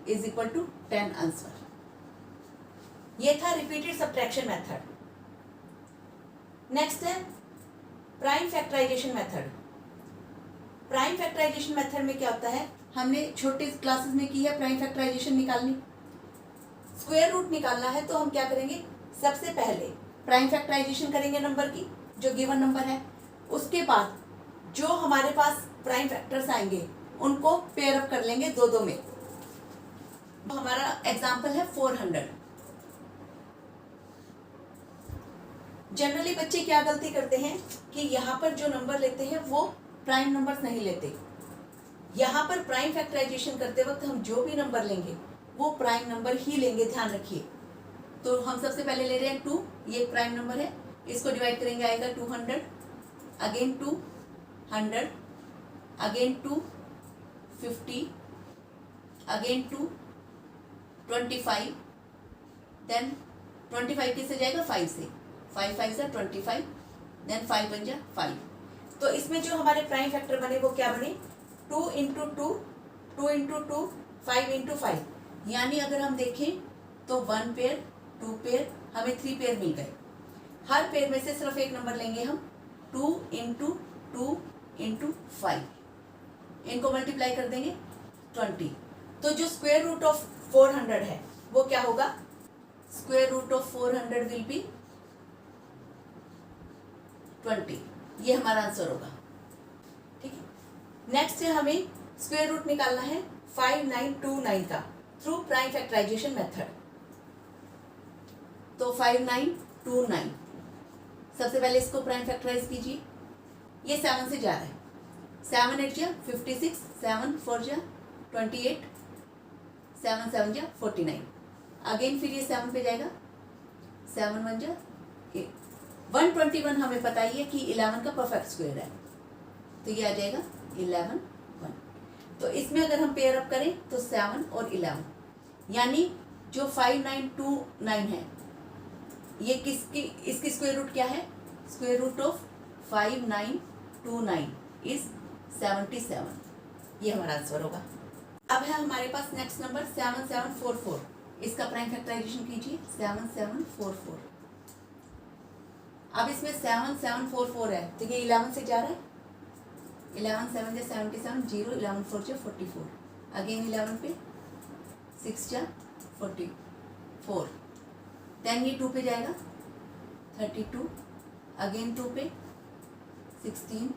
इज इक्वल टू 10 आंसर। ये था रिपीटेड सब्ट्रैक्शन मेथड। नेक्स्ट है prime factorisation method. Prime factorisation method में क्या होता है, हमने छोटे क्लासेस में की है प्राइम फैक्टराइजेशन निकालनी। स्क्वायर रूट निकालना है तो हम क्या करेंगे, सबसे पहले प्राइम फैक्टराइजेशन करेंगे नंबर की जो गिवन नंबर है, उसके बाद जो हमारे पास प्राइम फैक्टर्स आएंगे उनको पेयर अप कर लेंगे 2-2 में। तो हमारा एग्जाम्पल है 400। जनरली बच्चे क्या गलती करते हैं कि यहाँ पर जो नंबर लेते हैं वो प्राइम नंबर्स नहीं लेते। यहाँ पर प्राइम फैक्टराइजेशन करते वक्त हम जो भी नंबर लेंगे वो प्राइम नंबर ही लेंगे, ध्यान रखिए। तो हम सबसे पहले ले रहे हैं 2, ये एक प्राइम नंबर है, इसको डिवाइड करेंगे आएगा 200, अगेन 200, अगेन 250, अगेन 225, देन 25 किससे जाएगा 5 से, 5 5 से 25, देन 5 बन जा 5। तो इसमें जो हमारे प्राइम फैक्टर बने वो क्या बने, 2 इंटू 2, 2 इंटू 2, 5 इंटू 5। यानी अगर हम देखें तो 1 पेयर, 2 पेयर, हमें 3 पेयर मिल गए। हर पेयर में से सिर्फ एक नंबर लेंगे हम, 2 इंटू 2 इंटू 5, इनको मल्टीप्लाई कर देंगे 20। तो जो स्क्वायर रूट ऑफ 400 है वो क्या होगा, square root of 400 will be 20। ये हमारा आंसर होगा, ठीक है। नेक्स्ट है हमें स्क्वायर रूट निकालना है 5929 का थ्रू प्राइम फैक्टराइजेशन मेथड। तो 5929, सबसे पहले इसको प्राइम फैक्टराइज कीजिए। ये 7 से जा रहा है, 7 8 जा 56, 7 4 जा 28, 7 7 जा 49। अगेन फिर ये 7 पे जाएगा, 7 1 जा 121। हमें पता ही है कि 11 का परफेक्ट स्क्वायर है, तो ये आ जाएगा 11 1। तो इसमें अगर हम पेयर अप करें तो 7 और 11, यानी जो 5929 है ये किसकी, इसकी स्क्वायर रूट क्या है, स्क्वायर रूट ऑफ 5929 इज 77। ये हमारा आंसर होगा। अब है हमारे पास नेक्स्ट नंबर 7744, इसका प्राइम फैक्टराइजेशन कीजिए 7744। अब इसमें 7744 है तो ये 11 से जा रहा है, 11 7 जा 77, 0 11 4 जा 44, अगेन 11 पे 6 जा 44, देन ये 2 पे जाएगा 32, अगेन 2 पे 16,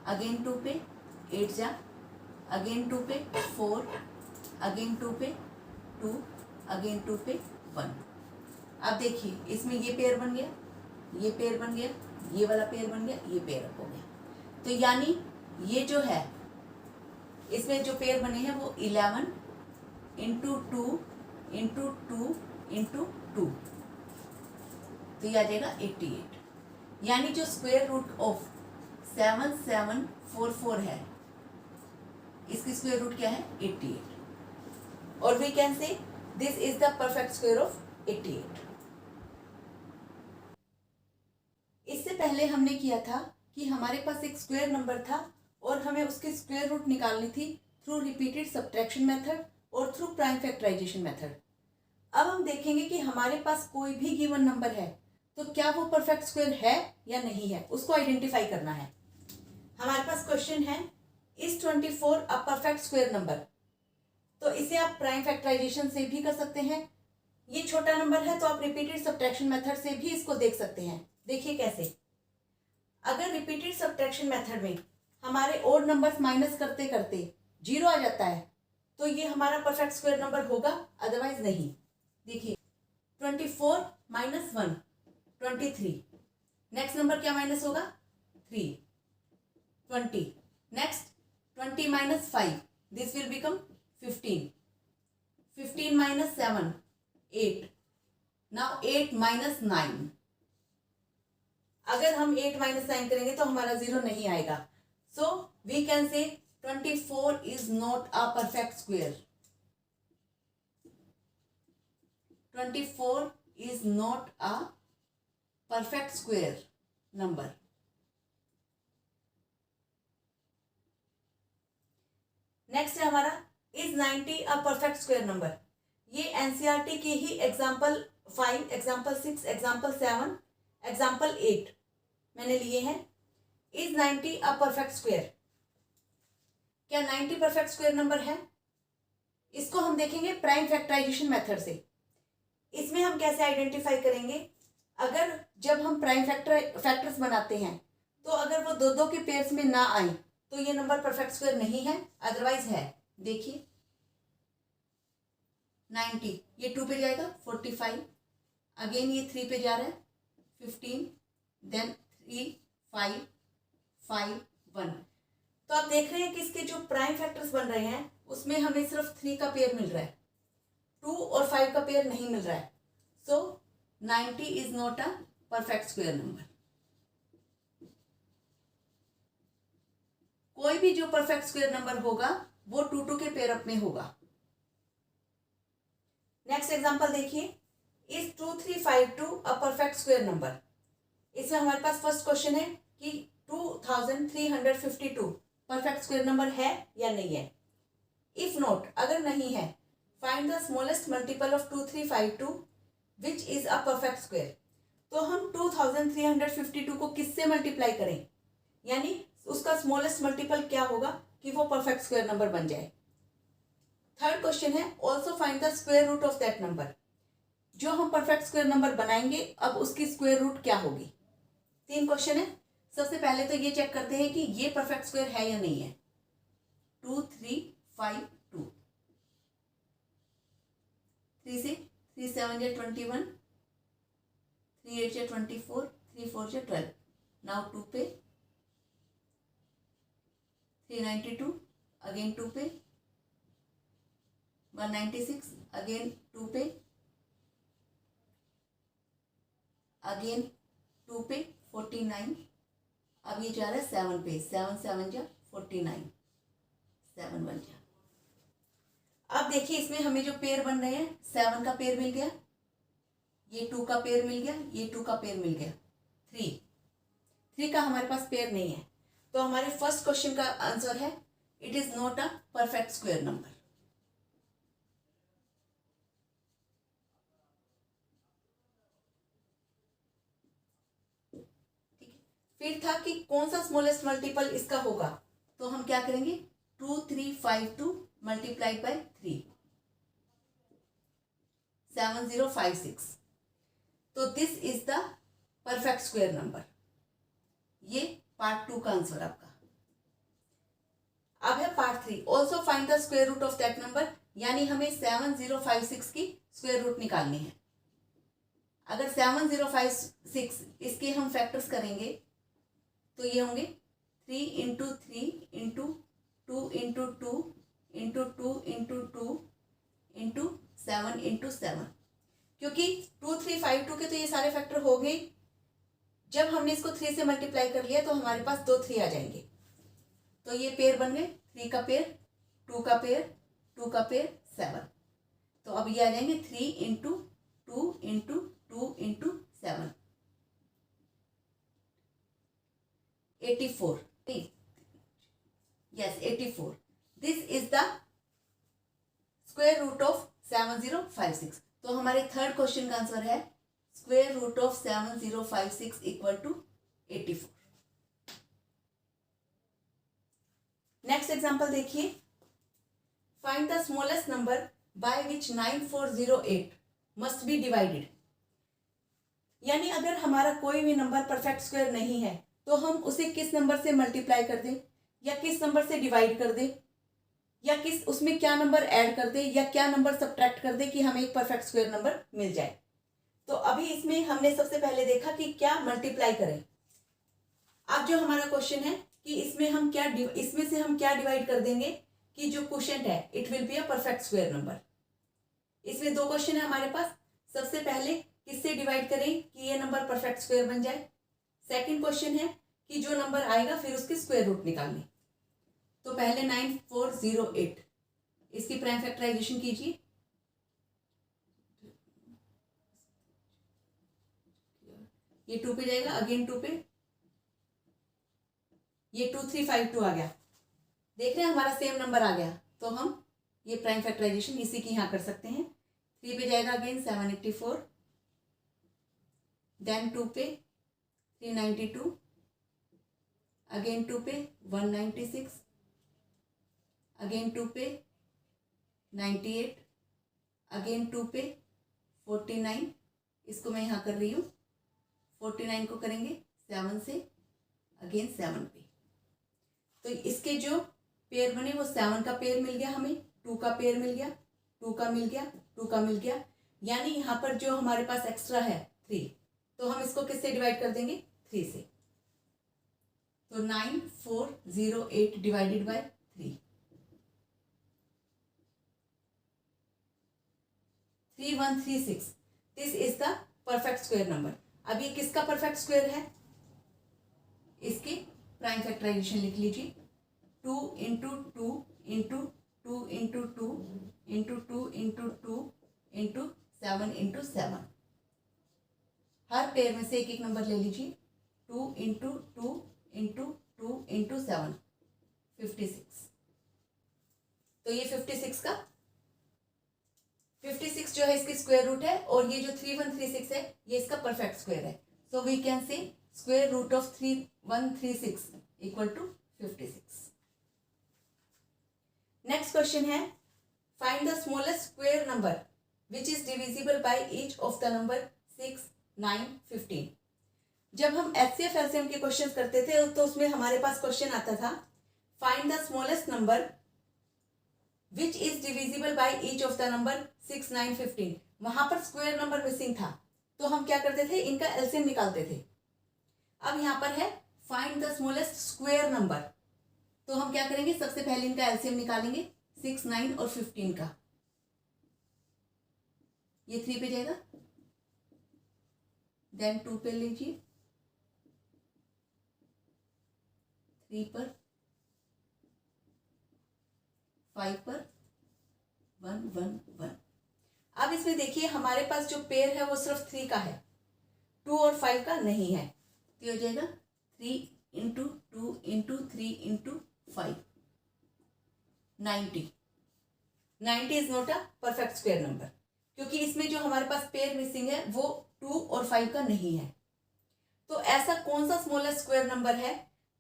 अगेन 2 पे 8 जा, अगेन 2 पे 4, अगेन 2 पे 2, अगेन 2 पे 1। अब देखिए इसमें ये पेयर बन गया, ये पेयर बन गया, ये वाला पेयर बन गया, ये पेयर अप हो गया। तो यानी ये जो है इसमें जो पेयर बने हैं वो 11 इंटू 2 इंटू 2 इंटू 2, तो ये आ जाएगा 88। यानी जो स्क्वायर रूट ऑफ 7744 है इसकी स्क्वायर रूट क्या है 88, और we can say this is the perfect square of 88। इससे पहले हमने किया था कि हमारे पास एक स्क्वायर नंबर था और हमें उसकी स्क्वायर रूट निकालनी थी थ्रू रिपीटेड सब्ट्रैक्शन मेथड और थ्रू प्राइम फैक्टराइजेशन मेथड। अब हम देखेंगे कि हमारे पास कोई भी गिवन नंबर है तो क्या वो परफेक्ट स्क्वायर है या नहीं है, उसको आइडेंटिफाई करना है। हमारे पास क्वेश्चन है, is 24 a perfect square number. तो इसे आप प्राइम फैक्टराइजेशन से भी कर सकते हैं, ये छोटा नंबर है तो आप रिपीटेड सब्ट्रैक्शन मेथड से भी इसको देख सकते हैं। देखिए कैसे, अगर रिपीटेड सब्ट्रैक्शन मेथड में हमारे ओड नंबर्स माइनस करते करते 0 आ जाता है तो ये हमारा परफेक्ट स्क्वायर नंबर होगा, अदरवाइज नहीं। देखिए 24 माइनस 1 23, नेक्स्ट नंबर क्या माइनस होगा 3, 20, next 20 minus 5, this will become 15, 15 minus 7 8, now 8 minus 9। अगर हम 8 माइनस 9 करेंगे तो हमारा 0 नहीं आएगा, सो we can say 24 is not a perfect square. 24 is not a perfect square number. Next है हमारा, is 90 a perfect square number. ये एनसीईआरटी के ही एग्जाम्पल 5, एग्जाम्पल 6, एग्जाम्पल 7, एग्जाम्पल 8 मैंने लिए हैं। इज 90 अ परफेक्ट स्क्वायर, क्या 90 परफेक्ट स्क्वायर नंबर है? इसको हम देखेंगे प्राइम फैक्टराइजेशन मेथड से। इसमें हम कैसे आइडेंटिफाई करेंगे, अगर जब हम प्राइम फैक्टर्स बनाते हैं तो अगर वो दो दो के पेयर्स में ना आए तो ये नंबर परफेक्ट स्क्वायर नहीं है, अदरवाइज है। देखिए 90, ये 2 पे जाएगा 45, अगेन ये 3 पे जा रहा है 15, देन 3 5 5 1। तो आप देख रहे हैं कि इसके जो प्राइम फैक्टर्स बन रहे हैं उसमें हमें सिर्फ 3 का पेयर मिल रहा है, 2 और 5 का पेयर नहीं मिल रहा है। सो 90 is not a perfect square number. कोई भी जो परफेक्ट स्क्वायर नंबर होगा वो 2 2 के पेयर अप में होगा। नेक्स्ट एग्जांपल देखिए, is 2352 a perfect square number. इसमें हमारे पास फर्स्ट क्वेश्चन है कि 2352 परफेक्ट स्क्वायर नंबर है या नहीं है। इफ नॉट, अगर नहीं है, find the smallest multiple of 2352 which is a perfect square. तो हम 2352 को किससे मल्टीप्लाई करें, यानी उसका स्मॉलेस्ट मल्टीपल क्या होगा कि वो परफेक्ट स्क्वायर नंबर बन जाए। थर्ड क्वेश्चन है also find the square root of that number. जो हम परफेक्ट स्क्वायर नंबर बनाएंगे अब उसकी स्क्वायर रूट क्या होगी। 3 क्वेश्चन है। सबसे पहले तो ये चेक करते हैं कि ये परफेक्ट स्क्वायर है या नहीं है। 2 3 5 2, 3 से 3 7 या 21, 3 8 या 24, 3 4 या 12। नाउ 2 पे 392, अगेन 2 पे 196, अगेन 2 पे, अगेन 2 पे 49। अब ये जा रहा है 7 पे, 7 7 जा 49, 7 1 जा। अब देखिए इसमें हमें जो पेयर बन रहे हैं, 7 का पेयर मिल गया, ये 2 का पेयर मिल गया, ये 2 का पेयर मिल गया, 3 का हमारे पास पेयर नहीं है। तो हमारे फर्स्ट क्वेश्चन का आंसर है it is not a perfect square number. फिर था कि कौन सा स्मॉलेस्ट मल्टीपल इसका होगा, तो हम क्या करेंगे 2352 मल्टीप्लाइड बाय 3, 7056। तो this is the perfect square number. ये पार्ट 2 का आंसर आपका। अब है part 3, also find the square root of that number, यानी हमें 7056 की स्क्वायर रूट निकालनी है। अगर 7056 इसके हम फैक्टर्स करेंगे तो ये होंगे 3 into 3 into 2 into 2 into 2 into 2 into 7 into 7। क्योंकि 2352 के तो ये सारे फैक्टर हो गए, जब हमने इसको 3 से मल्टीप्लाई कर लिया तो हमारे पास 2 3 आ जाएंगे। तो ये पेयर बन गए, 3 का पेयर, 2 का पेयर, 2 का पेयर, 7। तो अब ये आ जाएंगे 3 into 2 into 2 into 7, 84। Yes, 84. This is the square root of 7056. तो हमारे थर्ड क्वेश्चन का आंसर है square root of 7056 equal to 84। Next example देखिए, find the smallest number by which 9408 must be divided. यानी अगर हमारा कोई भी नंबर परफेक्ट स्क्वायर नहीं है तो हम उसे किस नंबर से मल्टीप्लाई कर दें, या किस नंबर से डिवाइड कर दें, या किस उसमें क्या नंबर ऐड कर दें, या क्या नंबर सब्ट्रैक्ट कर दें कि हमें एक परफेक्ट स्क्वायर नंबर मिल जाए। तो अभी इसमें हमने सबसे पहले देखा कि क्या मल्टीप्लाई करें। अब जो हमारा क्वेश्चन है कि इसमें हम क्या इसमें से हम क्या डिवाइड कर देंगे कि जो क्वोशिएंट है it will be a perfect square number. इसमें 2 क्वेश्चन है हमारे पास। सबसे पहले किससे डिवाइड करें कि ये नंबर परफेक्ट स्क्वायर बन जाए। सेकंड क्वेश्चन है कि जो नंबर आएगा फिर उसकी स्क्वायर रूट निकालनी। तो पहले 9408 इसकी प्राइम फैक्टराइजेशन कीजिए। ये 2 पे जाएगा, अगेन 2 पे, ये 2352 आ गया। देख रहे हैं हमारा सेम नंबर आ गया, तो हम ये प्राइम फैक्टराइजेशन इसी की यहाँ कर सकते हैं। 3 पे जाएगा अगेन 784, देन 2 पे 392, अगेन 2 पे 196, अगेन 2 पे 98, अगेन 2 पे 49। इसको मैं यहाँ कर रही हूँ, 49 को करेंगे 7 से, अगेन 7 पे। तो इसके जो पेयर बने वो 7 का पेयर मिल गया हमें, 2 का पेयर मिल गया, 2 का मिल गया, 2 का मिल गया। यानी यहाँ पर जो हमारे पास एक्स्ट्रा है 3, तो हम इसको किससे डिवाइड कर देंगे 3 से। तो 9408 divided by 3, 3136, this is the perfect square number. अब ये किसका परफेक्ट स्क्वायर है? इसके प्राइम फैक्टराइजेशन लिख लीजिए, 2 into 2 into 2 into 2 into 2 into 2 into 7 into 7। हर पेयर में से एक एक नंबर ले लीजिए, 2 इंटू 2 इंटू 2 इंटू 7, 56। तो ये 56 जो है इसकी स्क्वायर रूट है, और ये जो 3136 है ये इसका परफेक्ट स्क्वायर है। So we can say square root of 3136 equal to 56। Next question है, find the smallest square number which is divisible by each of the number 6, 9, 15। जब हम HCF LCM के क्वेश्चन करते थे तो उसमें हमारे पास क्वेश्चन आता था, find the smallest number which is divisible by each of the number 6, 9, 15। वहां पर स्क्वायर नंबर मिसिंग था, तो हम क्या करते थे, इनका एलसीएम निकालते थे। अब यहाँ पर है find the smallest square number, तो हम क्या करेंगे, सबसे पहले इनका एलसीएम निकालेंगे 6, 9 और 15 का। ये 3 पे जाएगा, देन 2 पे लीजिए, 3 पर, 5 पर, 1, 1, 1। अब इसमें देखिए हमारे पास जो पेयर है वो सिर्फ 3 का है, 2 और 5 का नहीं है। तो ये हो जाएगा 3 into 2 into 3 into 5, 90। 90 is not a perfect square number, क्योंकि इसमें जो हमारे पास पेयर मिसिंग है वो 2 और 5 का नहीं है। तो ऐसा कौन सा स्मॉलेस्ट स्क्वायर नंबर है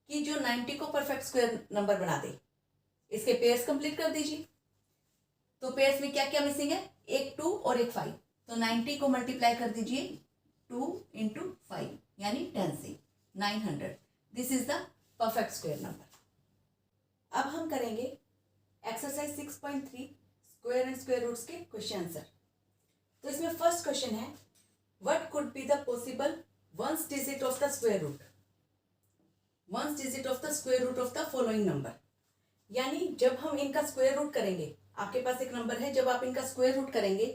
कि जो 90 को परफेक्ट स्क्वायर नंबर बना दे? इसके पेयर्स कंप्लीट कर दीजिए। तो पेयर्स में क्या क्या मिसिंग है, एक 2 और एक 5। तो 90 को मल्टीप्लाई कर दीजिए 2 इंटू 5 यानी 10 से, 900। This is the perfect square number. अब हम करेंगे exercise 6.3 square and square roots के क्वेश्चन आंसर। तो इसमें फर्स्ट क्वेश्चन है, what could be the possible ones digit of the square root, ones digit of the square root of the following number. यानी जब हम इनका स्क्वायर रूट करेंगे, आपके पास एक नंबर है, जब आप इनका स्क्वायर रूट करेंगे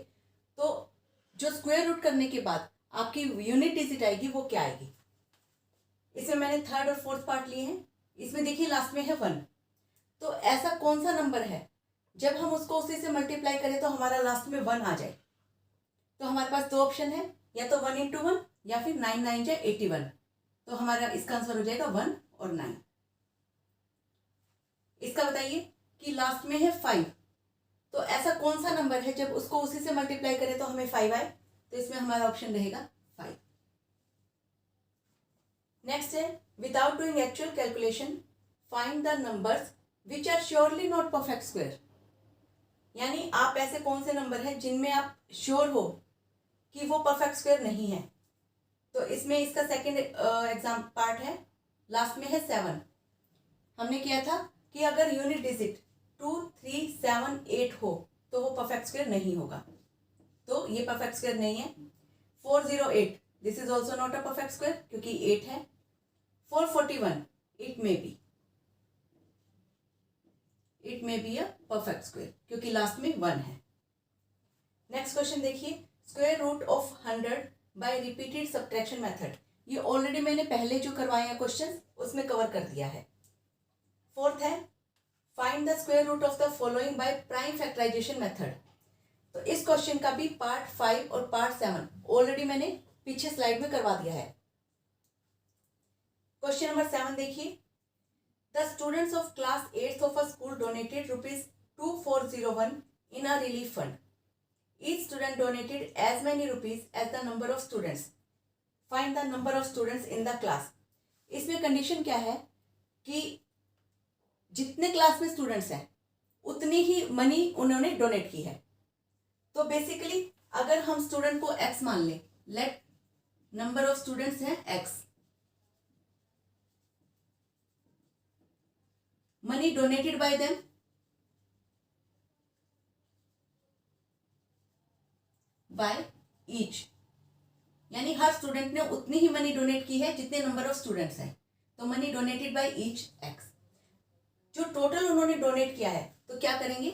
तो जो स्क्वायर रूट करने के बाद आपकी यूनिट डिजिट आएगी वो क्या आएगी। इसमें मैंने थर्ड और फोर्थ पार्ट लिए हैं। इसमें देखिए लास्ट में है 1। तो ऐसा कौन सा नंबर है जब हम उसको उसी से मल्टीप्लाई करें तो हमारा लास्ट में 1 आ जाए। तो हमारे पास 2 ऑप्शन है, या तो 1 इंटू 1 या फिर 9 9 जाए 81। तो हमारा इसका आंसर हो जाएगा 1 और 9। इसका बताइए कि लास्ट में है 5। तो ऐसा कौन सा नंबर है जब उसको उसी से मल्टीप्लाई करें तो हमें 5 आए। तो इसमें हमारा ऑप्शन रहेगा 5। नेक्स्ट है, without doing actual calculation find the numbers which are surely not perfect square. यानी आप ऐसे कौन से नंबर हैं जिनमें आप श्योर हो कि वो परफेक्ट स्क्वायर नहीं है। तो इसमें इसका सेकंड एग्जाम पार्ट है, लास्ट में है 7। हमने किया था कि अगर यूनिट डिजिट 2, 3, 7, 8 हो तो वो परफेक्ट स्क्वायर नहीं होगा। तो ये परफेक्ट स्क्वायर नहीं है। 408, this is also not a perfect square क्योंकि 8 है। 441, it may be a perfect square क्योंकि लास्ट में 1 है। नेक्स्ट क्वेश्चन देखिए, square root of 100 by repeated subtraction method. ये ऑलरेडी मैंने पहले जो करवाए हैं क्वेश्चन उसमें कवर कर दिया है। फोर्थ है, find the square root of the following by prime factorisation method. तो इस क्वेश्चन का भी पार्ट 5 और पार्ट 7 ऑलरेडी मैंने पीछे स्लाइड में करवा दिया है। क्वेश्चन नंबर 7 देखिए, the students of class 8th of a school donated ₹2401 in a relief fund. Each student donated as many rupees as the number of students. Find the number of students in the class. इसमें condition क्या है कि जितने class में students हैं उतनी ही money उन्होंने donate की है। तो बेसिकली अगर हम स्टूडेंट को x मान लें, लेट नंबर ऑफ स्टूडेंट्स हैं x, money donated bye them by each, यानी हर स्टूडेंट ने उतनी ही मनी डोनेट की है जितने नंबर ऑफ स्टूडेंट्स हैं, तो money donated by each x. जो टोटल उन्होंने डोनेट किया है तो क्या करेंगे,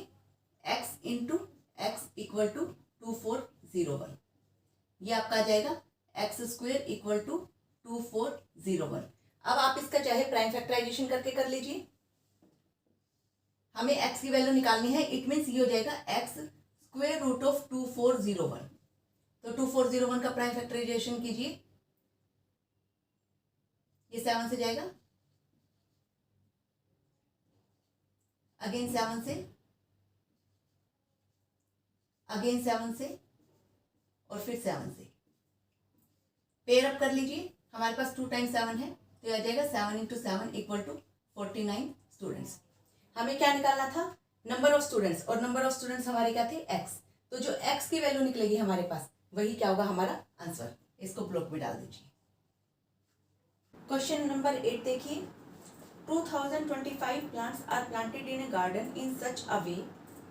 x into x equal to 2401, ये आपका आ जाएगा एक्स स्क्वेयर इक्वल टू 2401। अब आप इसका चाहे प्राइम फैक्टराइजेशन करके कर लीजिए, हमें x की वैल्यू निकालनी है। इट मीन्स ये हो जाएगा x स्क्वायर रूट ऑफ 2401। तो 2401 का प्राइम फैक्टराइजेशन कीजिए, ये 7 से जाएगा, अगेन 7 से, अगेन 7 से, और फिर 7 से। पेयर अप कर लीजिए, हमारे पास 2 टाइम्स 7 है, तो ये आ जाएगा 7 इंटू 7 इक्वल टू 49 स्टूडेंट्स। हमें क्या निकालना था, नंबर ऑफ स्टूडेंट्स, और नंबर ऑफ स्टूडेंट्स हमारे क्या थे, एक्स। तो जो एक्स की वैल्यू निकलेगी हमारे पास वही क्या होगा, हमारा आंसर। इसको ब्लॉक में डाल दीजिए। क्वेश्चन नंबर 8 देखिए, 2025 plants are planted in a garden in such a way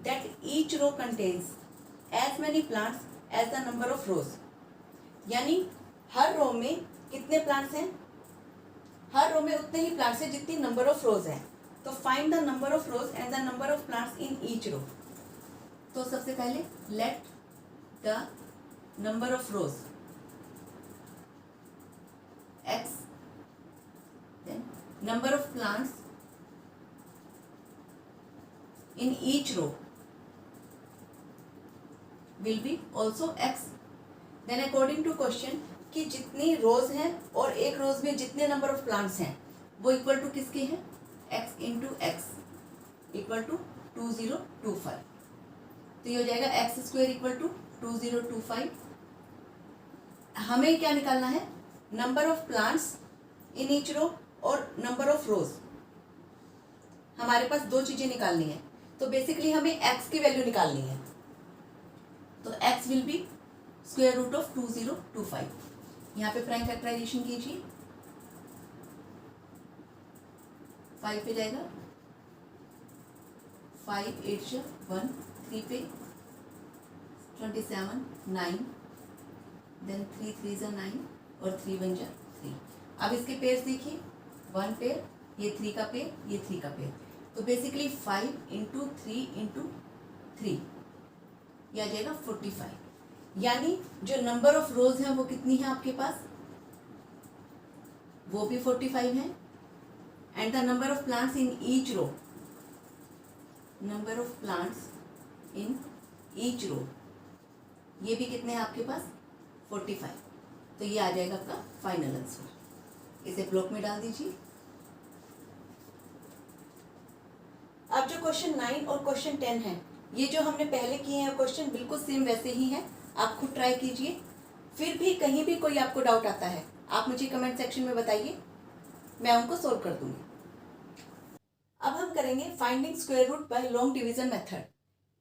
that each row contains as many plants as the number of rows. यानी हर रो में कितने प्लांट्स हैं, हर रो में उतने ही प्लांट्स हैं जितनी नंबर ऑफ रोज हैं। तो find the number of rows and the number of plants in each row. तो सबसे पहले let the number of rows x, then number of plants in each row will be also x. Then according to question कि जितनी रोज हैं और एक रोज में जितने नंबर ऑफ प्लांट्स हैं वो इक्वल टू किसके हैं, x into x equal to 2025। तो ये हो जाएगा एक्स स्क्वायर इक्वल टू 2025। हमें क्या निकालना है, number of plants in each row और नंबर ऑफ रोज। हमारे पास दो चीजें निकालनी है, तो बेसिकली हमें x की वैल्यू निकालनी है। तो x will be square root of 2025। यहाँ पे प्राइम फैक्टराइजेशन कीजिए, 5 पे जाएगा, 5 8 से 1, 3 पे 27, 9, देन 3 3 जा 9 और 3 1 जा 3। अब इसके पेयर्स देखिए, 1 पेयर, ये 3 का पेयर, ये 3 का पेयर। तो बेसिकली 5 इंटू 3 इंटू 3 यह आ जाएगा 45। यानी जो नंबर ऑफ रोज हैं वो कितनी है आपके पास, वो भी 45 है। And the number of plants in each row, number of plants in each row ये भी कितने हैं आपके पास, 45। तो ये आ जाएगा आपका फाइनल आंसर। इसे ब्लॉक में डाल दीजिए। अब जो क्वेश्चन 9 और क्वेश्चन 10 है, ये जो हमने पहले किए हैं क्वेश्चन बिल्कुल सेम वैसे ही हैं। आप खुद ट्राई कीजिए, फिर भी कहीं भी कोई आपको डाउट आता है आप मुझे कमेंट सेक्शन में बताइए, मैं उनको सोल्व कर दूंगी। अब हम करेंगे finding square root by long division method.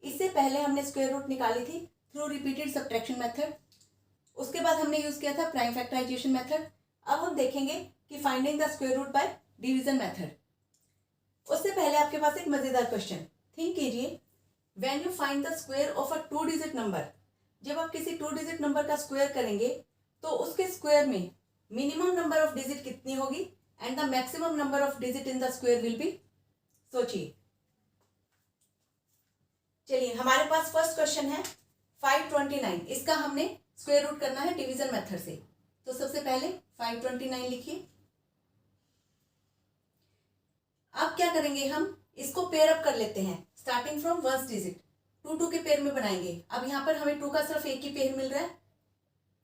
इससे पहले हमने स्क्वायर रूट निकाली थी थ्रू रिपीटेड सब्ट्रैक्शन मेथड, उसके बाद हमने यूज किया था प्राइम फैक्टराइजेशन मेथड। अब हम देखेंगे कि finding the square root by division method. उससे पहले आपके पास एक मजेदार क्वेश्चन, थिंक कीजिए, when you find the square of a 2 digit number, जब आप किसी 2 डिजिट नंबर का स्क्वायर करेंगे तो उसके स्क्वायर में मिनिमम नंबर ऑफ डिजिट कितनी होगी and the maximum number of digit in the square will B. सोचिए। चलिए, हमारे पास फर्स्ट क्वेश्चन है 529। इसका हमने स्क्वायर रूट करना है डिवीजन मेथड से। तो सबसे पहले 529 लिखिए। अब क्या करेंगे, हम इसको पेयर अप कर लेते हैं स्टार्टिंग फ्रॉम 1 डिजिट, 2 2 के पेयर में बनाएंगे। अब यहाँ पर हमें 2 का सिर्फ एक ही पेयर मिल रहा है,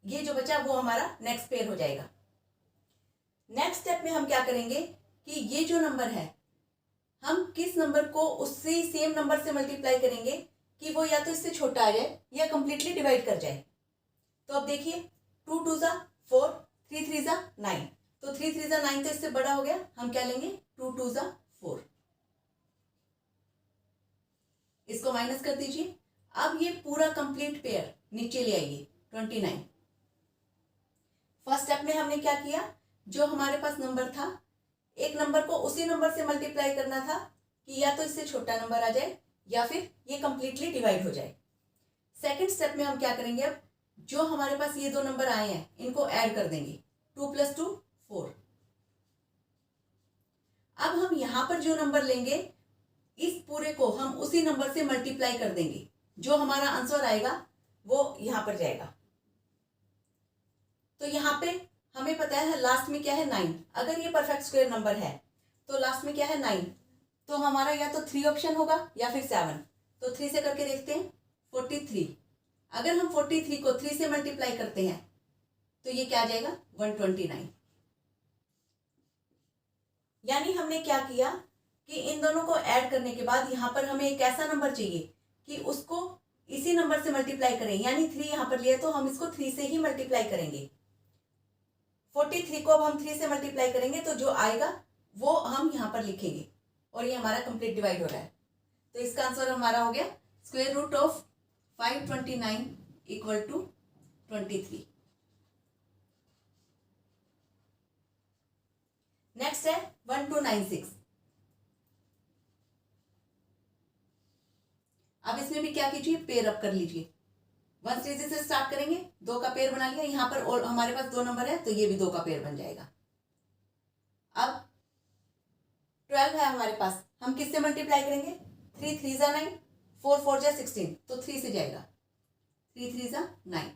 ये जो बचा वो हमारा नेक्स्ट पेयर हो जाएगा। नेक्स्ट स्टेप में हम क्या करेंगे कि ये जो नंबर है हम किस नंबर को उससे सेम नंबर से मल्टीप्लाई करेंगे कि वो या तो इससे छोटा आ जाए या कंप्लीटली डिवाइड कर जाए। तो अब देखिए, 2 2 जा 4, 3 3 जा 9, तो 3 3 जा 9 तो इससे बड़ा हो गया, हम क्या लेंगे 2 2 जा 4। इसको माइनस कर दीजिए। अब ये पूरा कंप्लीट पेयर नीचे ले आइए 29। फर्स्ट स्टेप में हमने क्या किया, जो हमारे पास नंबर था एक नंबर को उसी नंबर से मल्टीप्लाई करना था कि या तो इससे छोटा नंबर आ जाए या फिर ये कंप्लीटली डिवाइड हो जाए। सेकंड स्टेप में हम क्या करेंगे, अब जो हमारे पास ये दो नंबर आए हैं इनको ऐड कर देंगे, 2 + 2 4। अब हम यहां पर जो नंबर लेंगे इस पूरे को हम उसी नंबर से मल्टीप्लाई कर देंगे, जो हमारा आंसर आएगा वो यहां पर जाएगा। तो यहाँ पे हमें पता है लास्ट में क्या है 9। अगर ये परफेक्ट स्क्वायर नंबर है तो लास्ट में क्या है 9, तो हमारा या तो 3 ऑप्शन होगा या फिर 7। तो 3 से करके देखते हैं, 43। अगर हम 43 को 3 से मल्टीप्लाई करते हैं तो ये क्या आ जाएगा 129। यानी हमने क्या किया कि इन दोनों को ऐड करने के बाद यहाँ पर हमें एक ऐसा नंबर चाहिए कि उसको इसी नंबर से मल्टीप्लाई करें। यानी 3 यहाँ पर लिया तो हम इसको 3 से ही मल्टीप्लाई करेंगे। 43 को अब हम 3 से मल्टीप्लाई करेंगे तो जो आएगा वो हम यहाँ पर लिखेंगे और ये हमारा कंप्लीट डिवाइड हो रहा है। तो इसका आंसर हमारा हो गया square root of 529 equal to 23। Next है 1296। अब इसमें भी क्या कीजिए, पेयर अप कर लीजिए। 1 सीरीज से स्टार्ट करेंगे, 2 का पेयर बना लिया। यहाँ पर और हमारे पास 2 नंबर है तो ये भी 2 का पेयर बन जाएगा। अब 12 है हमारे पास, हम किससे मल्टीप्लाई करेंगे, 3 3 जा 9, 4 4 जा 16, तो 3 से जाएगा, 3 3 जा 9,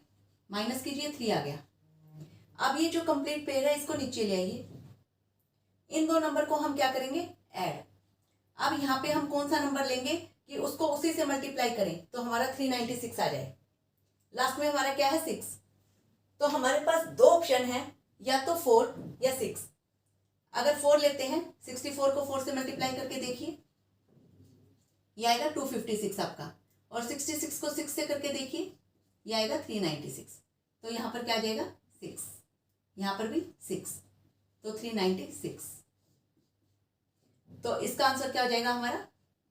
माइनस कीजिए 3 आ गया। अब ये जो कंप्लीट पेयर है इसको नीचे ले आइए। इन दो नंबर को हम क्या करेंगे, ऐड। अब यहाँ पे हम कौन सा नंबर लेंगे कि उसको उसी से मल्टीप्लाई करें तो हमारा 396 आ जाए। लास्ट में हमारा क्या है 6, तो हमारे पास 2 ऑप्शन है, या तो 4 या 6। अगर 4 लेते हैं, 64 को 4 से मल्टीप्लाई करके देखिए, ये आएगा 256 आपका, और 66 को 6 से करके देखिए, ये आएगा 396। तो यहाँ पर क्या आ जाएगा 6, यहाँ पर भी 6, तो 396। तो इसका आंसर क्या हो जाएगा हमारा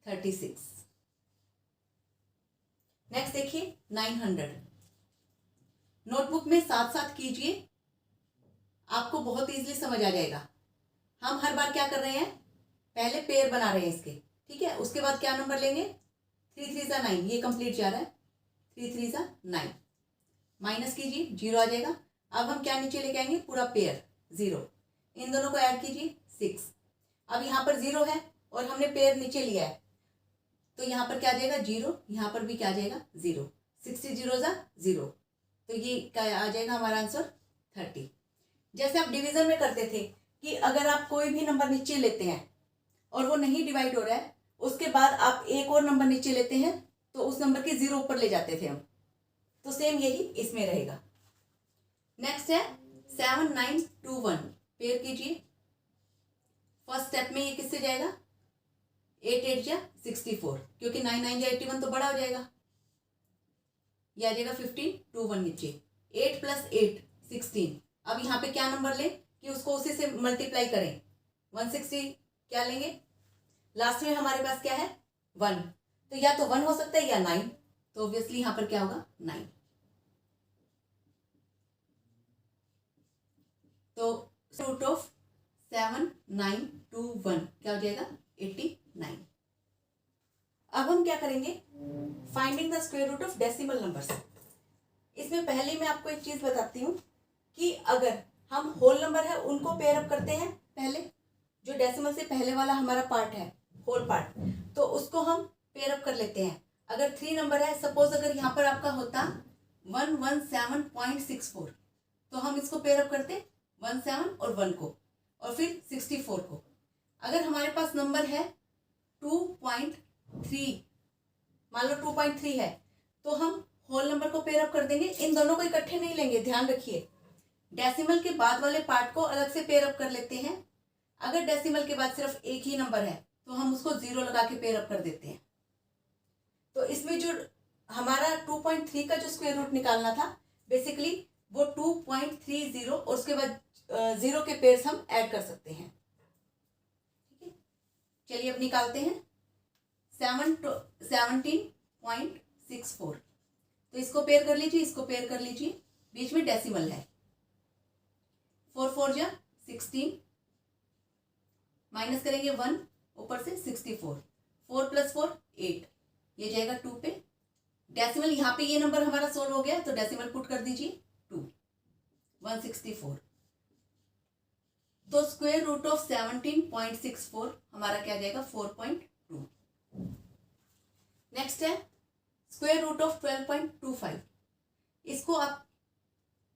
36। नेक्स्ट देखिए 900। नोटबुक में साथ साथ कीजिए, आपको बहुत इजीली समझ आ जाएगा। हम हर बार क्या कर रहे हैं, पहले पेयर बना रहे हैं इसके, ठीक है। उसके बाद क्या नंबर लेंगे, 3 3 जा 9, ये कंप्लीट जा रहा है, 3 3 जा 9, माइनस कीजिए 0 आ जाएगा। अब हम क्या नीचे लेके आएंगे, पूरा पेयर 0, इन दोनों को ऐड कीजिए 6। अब यहाँ पर 0 है और हमने पेयर नीचे लिया है तो यहाँ पर क्या आ जाएगा 0, यहाँ पर भी क्या आ जाएगा 0, 60 0 जा 0, तो ये क्या आ जाएगा हमारा आंसर 30। जैसे आप डिवीजन में करते थे कि अगर आप कोई भी नंबर नीचे लेते हैं और वो नहीं डिवाइड हो रहा है, उसके बाद आप एक और नंबर नीचे लेते हैं तो उस नंबर के 0 ऊपर ले जाते थे हम, तो सेम यही इसमें रहेगा। नेक्स्ट है 7921, पेयर कीजिए। फर्स्ट स्टेप में ये किससे जाएगा, 8 8 जा 64, क्योंकि 9 9 जा 81 तो बड़ा हो जाएगा, ये आ जाएगा 15 2 1 नीचे, 8 + 8 16। अब यहाँ पे क्या नंबर लें कि उसको उसी से मल्टीप्लाई करें, 160 क्या लेंगे, लास्ट में हमारे पास क्या है 1, तो या तो 1 हो सकता है या 9, तो ऑब्वियसली यहाँ पर क्या होगा 9। तो रूट ऑफ 7921 क्या हो जाएगा 89। अब हम क्या करेंगे, finding the square root of decimal numbers. इसमें पहले मैं आपको एक चीज बताती हूँ कि अगर हम होल नंबर है उनको पेयर अप करते हैं, पहले जो डेसिमल से पहले वाला हमारा पार्ट है होल पार्ट, तो उसको हम पेयर अप कर लेते हैं। अगर 3 नंबर है, सपोज अगर यहाँ पर आपका होता 117.64, तो हम इसको पेयर अप करते 17 और 1 को, और फिर 64 को। अगर हमारे पास नंबर है 2.3, मान लो 2.3 है, तो हम होल नंबर को पेयर अप कर देंगे। इन दोनों को इकट्ठे नहीं लेंगे, ध्यान रखिए, डेसिमल के बाद वाले पार्ट को अलग से पेयर अप कर लेते हैं। अगर डेसिमल के बाद सिर्फ एक ही नंबर है तो हम उसको 0 लगा के पेयर अप कर देते हैं। तो इसमें जो हमारा 2.3 का जो स्क्वायर रूट निकालना था, बेसिकली वो 2.30 और उसके बाद 0 के पेयर्स हम ऐड कर सकते हैं, ठीक है। चलिए अब निकालते हैं 17.64, तो इसको पेयर कर लीजिए, इसको पेयर कर लीजिए, बीच में डेसिमल है, 4 4 जा 16, माइनस करेंगे 1, ऊपर से 64, 4 + 4 8, ये जाएगा 2 पे, डेसिमल यहाँ पे ये नंबर हमारा सोल्व हो गया, तो डेसिमल पुट कर दीजिए 2, 164। तो स्क्वायर रूट ऑफ 17.64 हमारा क्या आ जाएगा 4.2। नेक्स्ट है स्क्वायर रूट ऑफ 12.25। इसको आप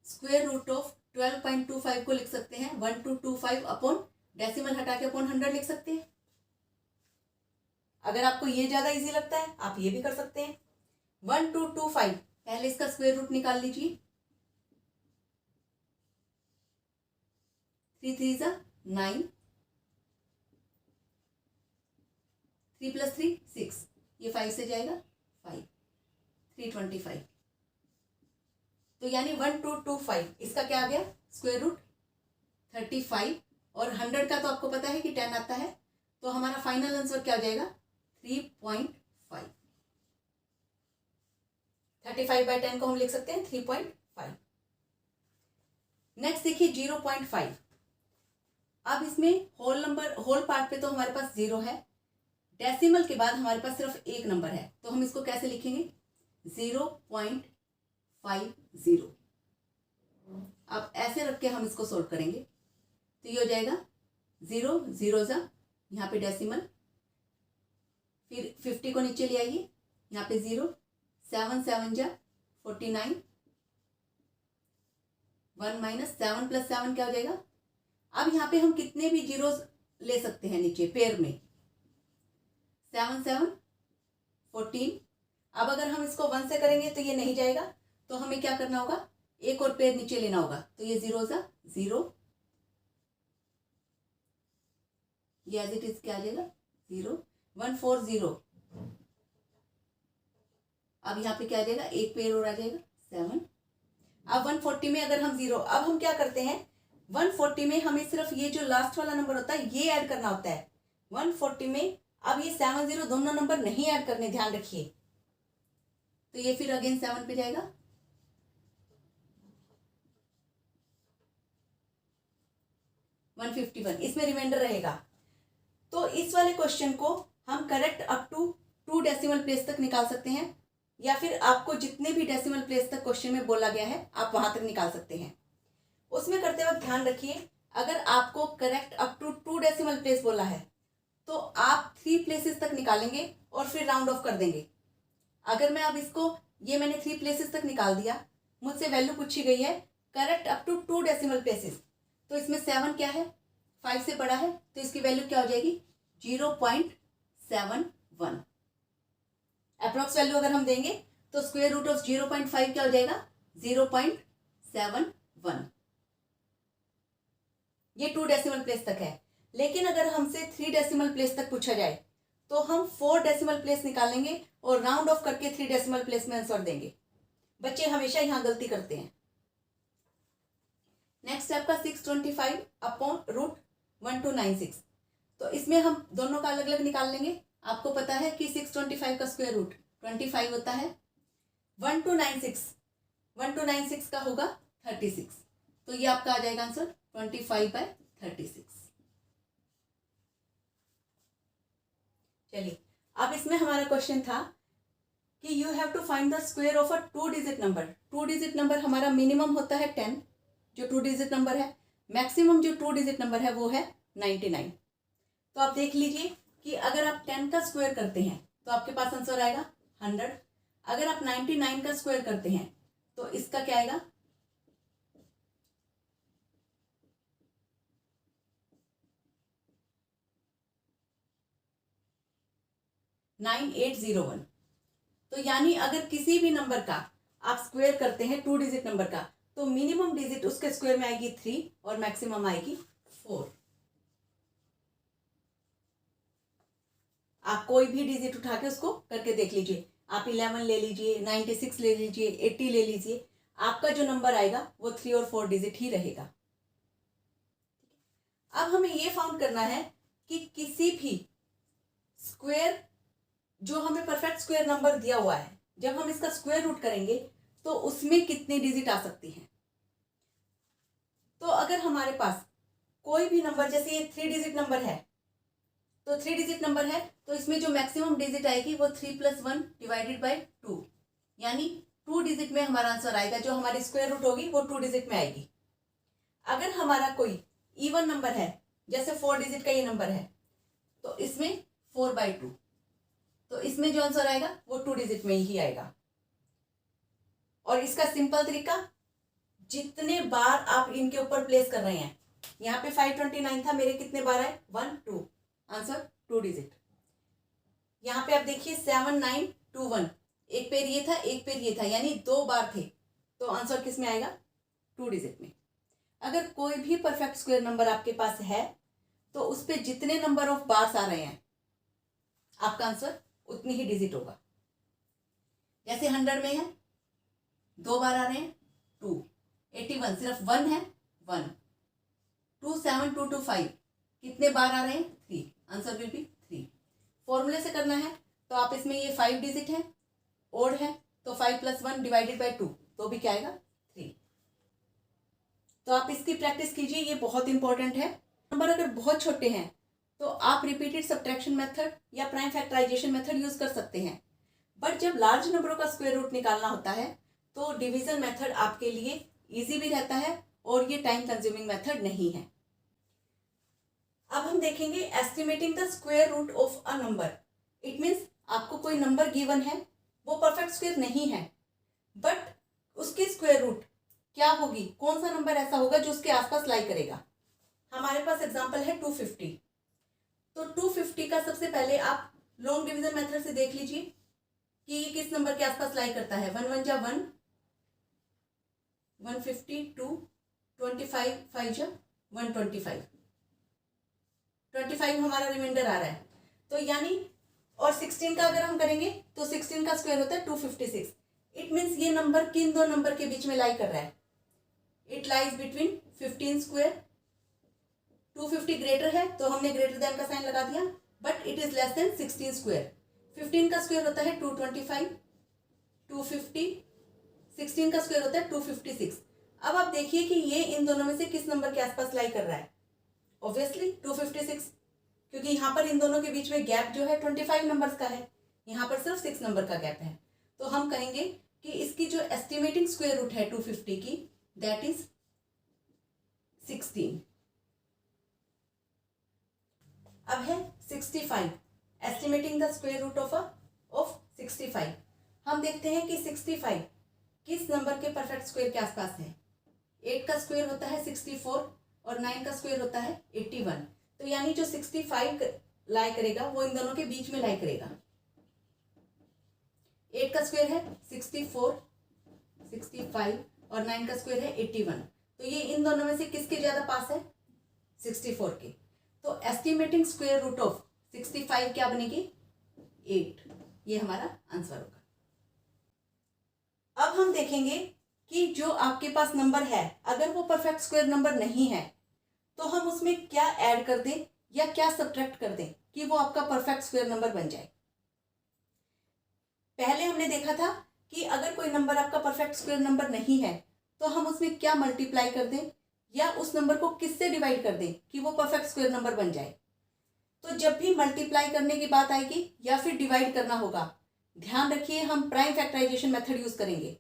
स्क्वायर रूट ऑफ 12.25 को लिख सकते हैं 1225 अपॉन डेसिमल हटा के अपॉन 100 लिख सकते हैं। अगर आपको ये ज्यादा इजी लगता है आप ये भी कर सकते हैं। 1225 पहले इसका स्क्वायर रूट निकाल लीजिए। 3 3 जा 9, 3 + 3 6, ये 5 से जाएगा 5, 325। तो यानी 1225 इसका क्या आ गया स्क्वायर रूट 35, और 100 का तो आपको पता है कि 10 आता है, तो हमारा फाइनल आंसर क्या हो जाएगा 3.5। 35/10 को हम लिख सकते हैं 3.5। नेक्स्ट देखिए 0.5। अब इसमें होल पार्ट पे तो हमारे पास 0 है, डेसिमल के बाद हमारे पास सिर्फ एक नंबर है, तो हम इसको कैसे लिखेंगे 0.50। अब ऐसे रख के हम इसको सोल्व करेंगे, तो ये हो जाएगा 0 0 जा यहाँ पे डेसिमल, फिर 50 को नीचे ले आइए, यहाँ पे 0, 7 7 जा 49, 1 - 7 + 7 क्या हो जाएगा। अब यहाँ पे हम कितने भी जीरोस ले सकते हैं नीचे पेयर में, 7 7 14। अब अगर हम इसको 1 से करेंगे तो ये नहीं जाएगा, तो हमें क्या करना होगा एक और पेयर नीचे लेना होगा, तो ये 0 जा 0, ये एज इट इज क्या आ जाएगा 0, 140। अब यहाँ पे क्या आ जाएगा एक पेयर और आ जाएगा 7। अब 140 में अगर हम 0, अब हम क्या करते हैं 140 में हमें सिर्फ ये जो लास्ट वाला नंबर होता है ये ऐड करना होता है 140 में। अब ये 7 0 दोनों नंबर नहीं ऐड करने, ध्यान रखिए, तो ये फिर अगेन 7 पे जाएगा। 151 इसमें रिमाइंडर रहेगा। तो इस वाले क्वेश्चन को हम correct up to 2 decimal place तक निकाल सकते हैं, या फिर आपको जितने भी डेसिमल प्लेस तक क्वेश्चन में बोला गया है आप वहां तक निकाल सकते हैं। उसमें करते वक्त ध्यान रखिए, अगर आपको correct up to 2 decimal place बोला है तो आप 3 प्लेसेस तक निकालेंगे और फिर राउंड ऑफ कर देंगे। अगर मैं अब इसको ये मैंने 3 प्लेसेस तक निकाल दिया, मुझसे वैल्यू पूछी गई है correct up to 2 decimal places, तो इसमें 7 क्या है 5 से बड़ा है, तो इसकी वैल्यू क्या हो जाएगी 0.71। अप्रोक्स वैल्यू अगर हम देंगे तो स्क्वायर रूट ऑफ 0.5 क्या हो जाएगा 0.71। ये 2 डेसिमल प्लेस तक है। लेकिन अगर हमसे 3 डेसिमल प्लेस तक पूछा जाए तो हम 4 डेसिमल प्लेस निकालेंगे और राउंड ऑफ करके 3 डेसिमल प्लेस में आंसर देंगे। बच्चे हमेशा यहाँ गलती करते हैं। नेक्स्ट है आपका 625 अपॉन रूट 1296। तो इसमें हम दोनों का अलग अलग निकाल लेंगे। आपको पता है कि 625 का स्क्वायर रूट 25 होता है। 1296 का होगा 36, तो ये आपका आ जाएगा आंसर 25/36। चलिए अब इसमें हमारा क्वेश्चन था कि you have to find the square of a 2 digit number. 2 digit number हमारा मिनिमम होता है 10 जो 2 डिजिट नंबर है, मैक्सिमम जो 2 डिजिट नंबर है वो है 99। तो आप देख लीजिए कि अगर आप 10 का स्क्वायर करते हैं तो आपके पास आंसर आएगा 100। अगर आप 99 का स्क्वायर करते हैं तो इसका क्या आएगा 9801। तो यानी अगर किसी भी नंबर का आप स्क्वायर करते हैं 2 डिजिट नंबर का, तो मिनिमम डिजिट उसके स्क्वायर में आएगी 3 और मैक्सिमम आएगी 4। आप कोई भी डिजिट उठा के उसको करके देख लीजिए। आप 11 ले लीजिए, 96 ले लीजिए, 80 ले लीजिए, आपका जो नंबर आएगा वो 3 और 4 डिजिट ही रहेगा। अब हमें ये फाउंड करना है कि किसी भी स्क्वायर जो हमें परफेक्ट स्क्वायर नंबर दिया हुआ है, जब हम इसका स्क्वायर रूट करेंगे तो उसमें कितनी डिजिट आ सकती हैं। तो अगर हमारे पास कोई भी नंबर, जैसे ये 3 डिजिट नंबर है, तो 3 डिजिट नंबर है तो इसमें जो मैक्सिमम डिजिट आएगी वो 3 + 1 / 2। यानी 2 डिजिट में हमारा आंसर आएगा। जो हमारी स्क्वायर रूट होगी वो 2 डिजिट में आएगी। अगर हमारा कोई इवन नंबर है, जैसे 4 डिजिट का ये नंबर है, तो इसमें 4/2, तो इसमें जो आंसर आएगा वो 2 डिजिट में ही आएगा। और इसका सिंपल तरीका, जितने बार आप इनके ऊपर प्लेस कर रहे हैं, यहाँ पे 529 था, मेरे कितने बार आए, 1 2, आंसर 2 डिजिट। यहाँ पे आप देखिए 7921, एक पेयर ये था, एक पेयर ये था, यानी 2 बार थे, तो आंसर किस में आएगा, 2 डिजिट में। अगर कोई भी परफेक्ट स्क्वायर नंबर आपके पास है तो उस पर जितने नंबर ऑफ बार्स आ रहे हैं आपका आंसर उतनी ही डिजिट होगा। जैसे 100 में है 2 बार आ रहे हैं 2, 81 सिर्फ 1 है 1, 27225 कितने बार आ रहे हैं 3, आंसर विल बी 3। फॉर्मूले से करना है तो आप इसमें ये 5 डिजिट है, ओड है, तो 5 + 1 / 2 तो भी क्या आएगा 3। तो आप इसकी प्रैक्टिस कीजिए, ये बहुत इंपॉर्टेंट है। नंबर अगर बहुत छोटे हैं तो आप रिपीटेड सब्ट्रैक्शन मेथड या प्राइम फैक्टराइजेशन मेथड यूज कर सकते हैं, बट जब लार्ज नंबरों का स्क्वायर रूट निकालना होता है तो डिवीजन मेथड आपके लिए इजी भी रहता है और ये टाइम कंज्यूमिंग मेथड नहीं है। अब हम देखेंगे estimating the square root of a number. It means आपको कोई नंबर गिवन है, वो परफेक्ट स्क्वायर नहीं है, बट उसकी स्क्वायर रूट क्या होगी, कौन सा नंबर ऐसा होगा जो उसके आसपास लाई करेगा। हमारे पास एग्जांपल है 250। तो 250 का सबसे पहले आप लॉन्ग डिवीजन मेथड से देख लीजिए कि ये किस नंबर के आसपास लाई करता है। 1 1 जा 1, 150, 2, 25 5 जा 125, 25 हमारा रिमाइंडर आ रहा है। तो यानी और 16 का अगर हम करेंगे तो 16 का स्क्वायर होता है 256। इट मीन्स ये नंबर किन दो नंबर के बीच में लाई कर रहा है, it lies between 15 square. 250 greater है तो हमने ग्रेटर देन का साइन लगा दिया, but it is less than 16 square. 15 का स्क्वायर होता है 225, 250, 16 का स्क्वायर होता है 256। अब आप देखिए कि ये इन दोनों में से किस नंबर के आसपास लाई कर रहा है, ऑब्वियसली 256, क्योंकि यहाँ पर इन दोनों के बीच में गैप जो है 25 नंबर्स का है, यहाँ पर सिर्फ 6 नंबर का गैप है। तो हम कहेंगे कि इसकी जो एस्टिमेटिंग स्क्वायर रूट है 250 की, दैट इज 16। अब है 65, estimating the square root of 65। हम देखते हैं कि 65 किस नंबर के परफेक्ट स्क्वायर के आसपास है। 8 का स्क्वायर होता है 64 और 9 का स्क्वायर होता है 81। तो यानी जो 65 लाई करेगा वो इन दोनों के बीच में लाई करेगा। 8 का स्क्वायर है 64, 65 और 9 का स्क्वायर है 81। तो ये इन दोनों में से किसके ज्यादा पास है, 64 के। तो एस्टिमेटिंग स्क्वायर रूट ऑफ 65 क्या बनेगी, 8। ये हमारा आंसर होगा। अब हम देखेंगे कि जो आपके पास नंबर है अगर वो परफेक्ट स्क्वायर नंबर नहीं है तो हम उसमें क्या ऐड कर दें या क्या सब्ट्रैक्ट कर दें कि वो आपका परफेक्ट स्क्वायर नंबर बन जाए। पहले हमने देखा था कि अगर कोई नंबर आपका परफेक्ट स्क्वायर नंबर नहीं है तो हम उसमें क्या मल्टीप्लाई कर दें या उस नंबर को किससे डिवाइड कर दें कि वो परफेक्ट स्क्वायर नंबर बन जाए। तो जब भी मल्टीप्लाई करने की बात आएगी या फिर डिवाइड करना होगा, ध्यान रखिए हम प्राइम फैक्टराइजेशन मेथड यूज करेंगे।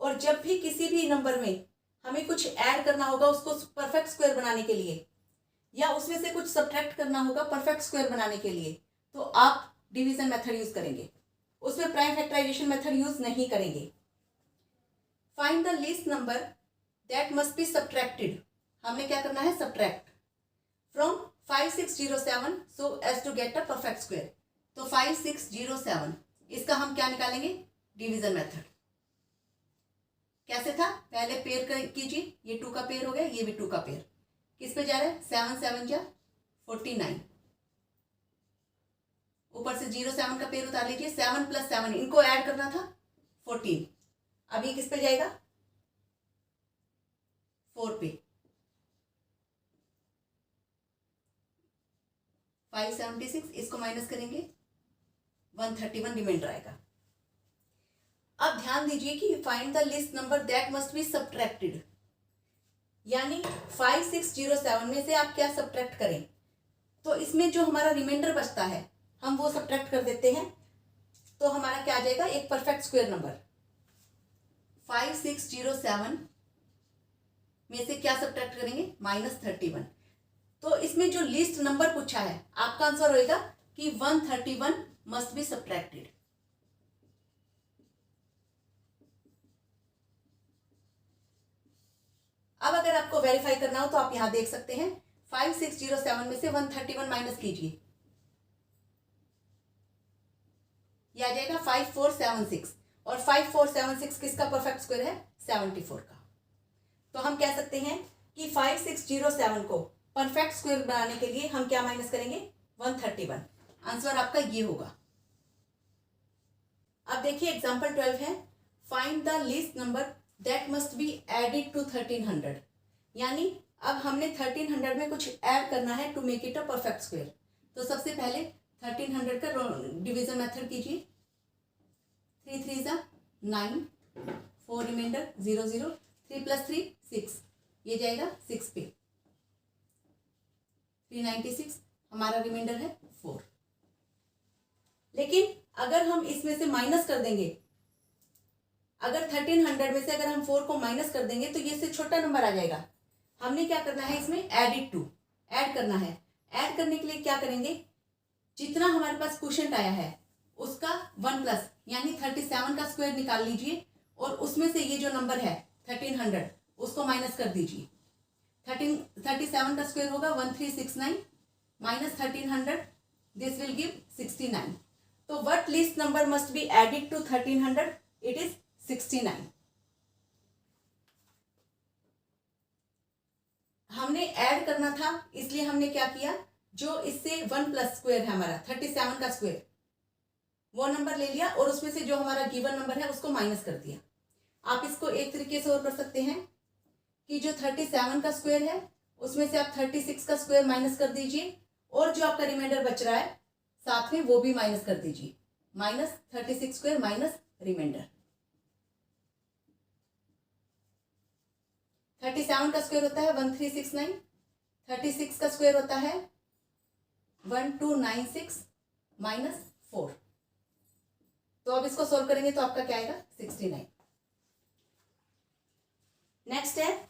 और जब भी किसी भी नंबर में हमें कुछ ऐड करना होगा उसको परफेक्ट स्क्वायर बनाने के लिए, या उसमें से कुछ सब्ट्रैक्ट करना होगा परफेक्ट स्क्वायर बनाने के लिए, तो आप डिवीजन मेथड यूज करेंगे, उसमें प्राइम फैक्टराइजेशन मेथड यूज नहीं करेंगे। Find the least number that must be subtracted. हमने क्या करना है, subtract from 5607 so as to get a perfect square. तो 5607 इसका हम क्या निकालेंगे, डिवीजन मेथड। कैसे था, पहले पेयर कीजिए, ये 2 का पेयर हो गया, ये भी 2 का पेयर, किस पे जा रहा है, 7 7 जा 49, ऊपर से 07 का पेयर उतार लीजिए, 7 + 7 इनको ऐड करना था 14। अब ये किस पे जाएगा, 4 पे, 576, इसको माइनस करेंगे 131 रिमाइंडर आएगा। अब ध्यान दीजिए कि find the list number that must be subtracted, यानी 5607 में से आप क्या सब्ट्रैक्ट करें। तो इसमें जो हमारा रिमाइंडर बचता है हम वो सब्ट्रैक्ट कर देते हैं, तो हमारा क्या आ जाएगा, एक परफेक्ट स्क्वायर नंबर। 5607 में से क्या सब्ट्रैक्ट करेंगे, -31। तो इसमें जो लीस्ट नंबर पूछा है आपका आंसर होएगा कि 131 मस्ट बी सब्ट्रैक्टेड। अब अगर आपको वेरीफाई करना हो तो आप यहां देख सकते हैं 5607 में से 131 माइनस कीजिए, यह आ जाएगा 5476 और 5476 किसका परफेक्ट स्क्वायर है, 74 का। तो हम कह सकते हैं कि 5607 को परफेक्ट स्क्वायर बनाने के लिए हम क्या माइनस करेंगे, 131। आंसर आपका ये होगा। अब देखिए एग्जांपल 12 है, find the least number that must be added to 1300। यानी अब हमने 1300 में कुछ ऐड करना है to make it a perfect square. तो सबसे पहले 1300 का डिवीजन मेथड कीजिए, 3 3 जा 9, 4 रिमाइंडर 0 0, 3 + 3 6, ये जाएगा 6 पे, 396 हमारा रिमाइंडर है 4। लेकिन अगर हम इसमें से माइनस कर देंगे, अगर 1300 में से अगर हम 4 को माइनस कर देंगे तो ये से छोटा नंबर आ जाएगा। हमने क्या करना है, इसमें एडिड टू ऐड करना है। ऐड करने के लिए क्या करेंगे, जितना हमारे पास क्वोशिएंट आया है उसका 1+ यानी 37 का स्क्वायर निकाल लीजिए और उसमें से ये जो नंबर है 1300 उसको माइनस कर दीजिए। 37 का स्क्वायर होगा 1369 माइनस 1300, दिस विल गिव 69। तो what least number must be added to 1300, it is 69। हमने ऐड करना था इसलिए हमने क्या किया, जो इससे 1+ स्क्वायर है हमारा 37 का स्क्वायर, वो नंबर ले लिया और उसमें से जो हमारा गिवन नंबर है उसको माइनस कर दिया। आप इसको एक तरीके से और कर सकते हैं कि जो 37 का स्क्वायर है उसमें से आप 36 का स्क्वायर माइनस कर दीजिए और जो आपका रिमाइंडर बच रहा है साथ में वो भी माइनस कर दीजिए, -36 स्क्वायर माइनस रिमाइंडर। 37 का स्क्वायर होता है 1369, 36 का स्क्वायर होता है 1296 माइनस 4। तो अब इसको सोल्व करेंगे तो आपका क्या आएगा, 69। नेक्स्ट है,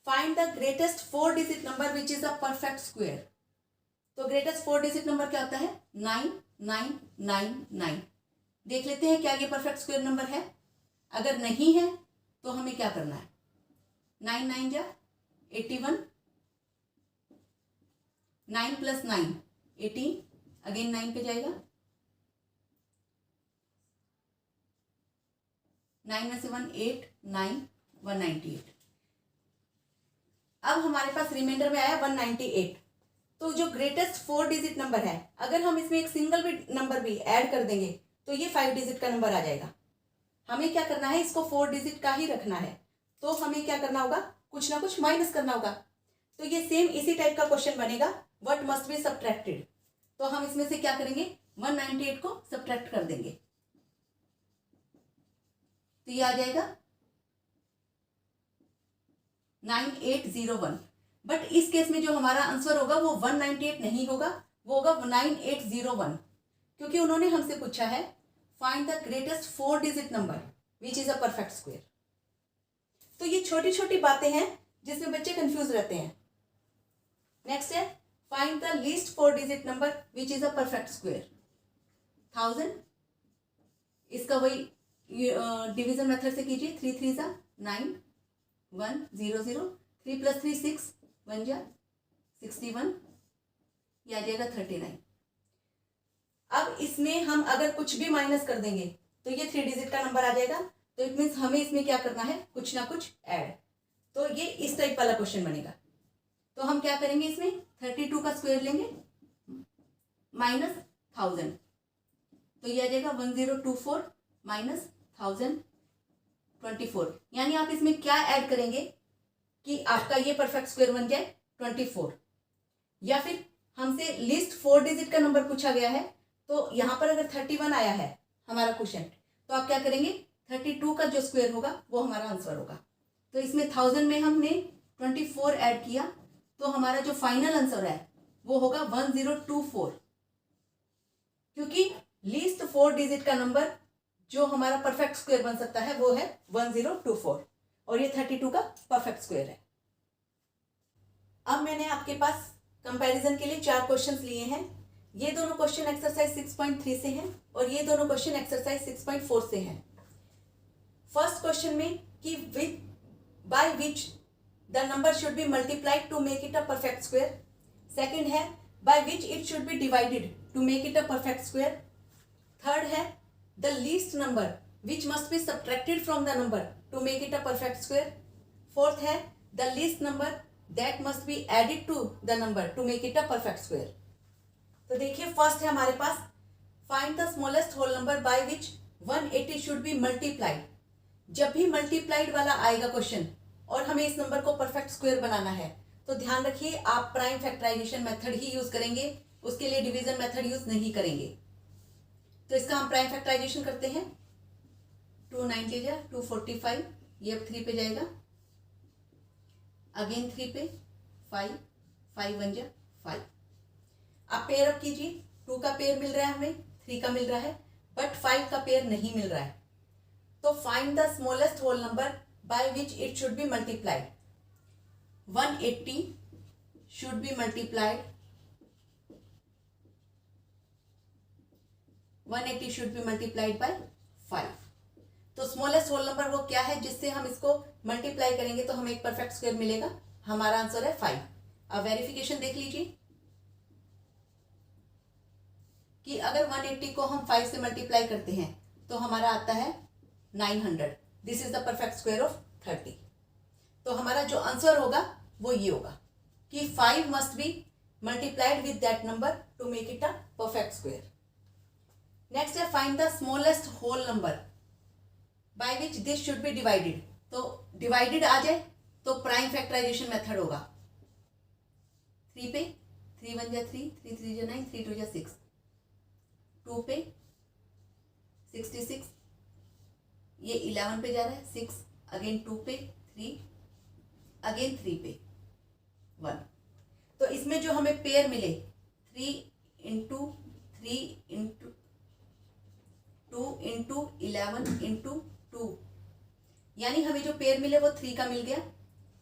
find the greatest 4 digit number which is a perfect square. तो ग्रेटेस्ट 4 डिजिट नंबर क्या होता है, 9999। देख लेते हैं क्या ये परफेक्ट स्क्वायर नंबर है। अगर नहीं है तो हमें क्या करना है, 9 9 जा 81, 9 + 9 18, अगेन 9 पे जाएगा, 9 में से 1 8 9 198। अब हमारे पास रिमाइंडर में आया 198। तो जो ग्रेटेस्ट 4 डिजिट नंबर है अगर हम इसमें एक सिंगल भी नंबर भी ऐड कर देंगे तो ये 5 डिजिट का नंबर आ जाएगा। हमें क्या करना है, इसको 4 डिजिट का ही रखना है। तो हमें क्या करना होगा, कुछ ना कुछ माइनस करना होगा। तो ये सेम इसी टाइप का क्वेश्चन बनेगा, व्हाट मस्ट बी सब्ट्रैक्टेड। तो हम इसमें से क्या करेंगे, 198 को सब्ट्रैक्ट कर देंगे तो ये आ जाएगा 9801। बट इस केस में जो हमारा आंसर होगा वो 198 नहीं होगा, वो होगा 9801, क्योंकि उन्होंने हमसे पूछा है find the greatest 4 digit number which is a perfect square. तो ये छोटी छोटी बातें हैं जिसमें बच्चे कंफ्यूज रहते हैं। नेक्स्ट है, find the least 4 digit number which is a perfect square. 1000, इसका वही डिवीजन मेथड से कीजिए, 3 3 जा 9 1 0 0, 3 + 3 6 1 जा 61, यह आ जाएगा 39। अब इसमें हम अगर कुछ भी माइनस कर देंगे तो ये 3 डिजिट का नंबर आ जाएगा। तो इट मीन्स हमें इसमें क्या करना है, कुछ ना कुछ ऐड। तो ये इस टाइप वाला क्वेश्चन बनेगा। तो हम क्या करेंगे, इसमें 32 का स्क्वायर लेंगे -1000, तो ये आ जाएगा 1024 माइनस 1024। यानी आप इसमें क्या ऐड करेंगे कि आपका ये परफेक्ट स्क्वायर बन जाए 24। या फिर हमसे लिस्ट 4 डिजिट का नंबर पूछा गया है तो यहाँ पर अगर 31 आया है हमारा क्वेश्चन, तो आप क्या करेंगे, 32 का जो स्क्वायर होगा वो हमारा आंसर होगा। तो इसमें 1000 में हमने 24 ऐड किया तो हमारा जो फाइनल आंसर है वो होगा 1024, क्योंकि लीस्ट 4 डिजिट का नंबर जो हमारा परफेक्ट स्क्वायर बन सकता है वो है 1024 और ये 32 का परफेक्ट स्क्वायर है। अब मैंने आपके पास कंपैरिजन के लिए 4 क्वेश्चंस लिए हैं। ये दोनों क्वेश्चन एक्सरसाइज 6.3 से हैं और ये दोनों क्वेश्चन एक्सरसाइज 6.4 से हैं। फर्स्ट क्वेश्चन में कि by which the number should be multiplied to make it a perfect square. Second है by which it should be divided to make it a perfect square. Third है the least number which must be subtracted from the number to make it a perfect square. Fourth है the least number that must be added to the number to make it a perfect square. तो देखिए first है हमारे पास find the smallest whole number by which 180 should be multiplied. जब भी multiplied वाला आएगा क्वेश्चन और हमें इस नंबर को परफेक्ट स्क्वायर बनाना है तो ध्यान रखिए आप प्राइम फैक्टराइजेशन मेथड ही यूज करेंगे, उसके लिए डिवीजन मेथड यूज नहीं करेंगे। तो इसका हम प्राइम फैक्टराइजेशन करते हैं। 2 9 ले जा 245, ये अब 3 पे जाएगा, अगेन 3 पे 5 5 1 जा 5। आप पेयर अप कीजिए, 2 का पेयर मिल रहा है हमें, 3 का मिल रहा है, बट 5 का पेयर नहीं मिल रहा है। तो find the smallest whole number by which it should be multiplied. 180 should be multiplied 180 should be multiplied by 5। तो स्मॉलेस्ट होल नंबर वो क्या है जिससे हम इसको मल्टीप्लाई करेंगे तो हमें एक परफेक्ट स्क्वायर मिलेगा। हमारा आंसर है 5। अब वेरिफिकेशन देख लीजिए कि अगर 180 को हम 5 से मल्टीप्लाई करते हैं तो हमारा आता है 900। This is the perfect square of 30। तो हमारा जो आंसर होगा वो ये होगा कि 5 must be multiplied with that number to make it a perfect square. Next है find the smallest whole number by which this should be divided. तो डिवाइडेड आ जाए तो प्राइम फैक्टराइजेशन मेथड होगा। 3 पे 3 1 जा 3 3 3 जा 9 3 2 जा 6, 2 पे 66, ये 11 पे जा रहा है 6, अगेन 2 पे 3, अगेन 3 पे 1। तो इसमें जो हमें पेयर मिले 3 इंटू 3 इंटू 2 इंटू 11 इंटू 2, यानी हमें जो पेयर मिले वो 3 का मिल गया,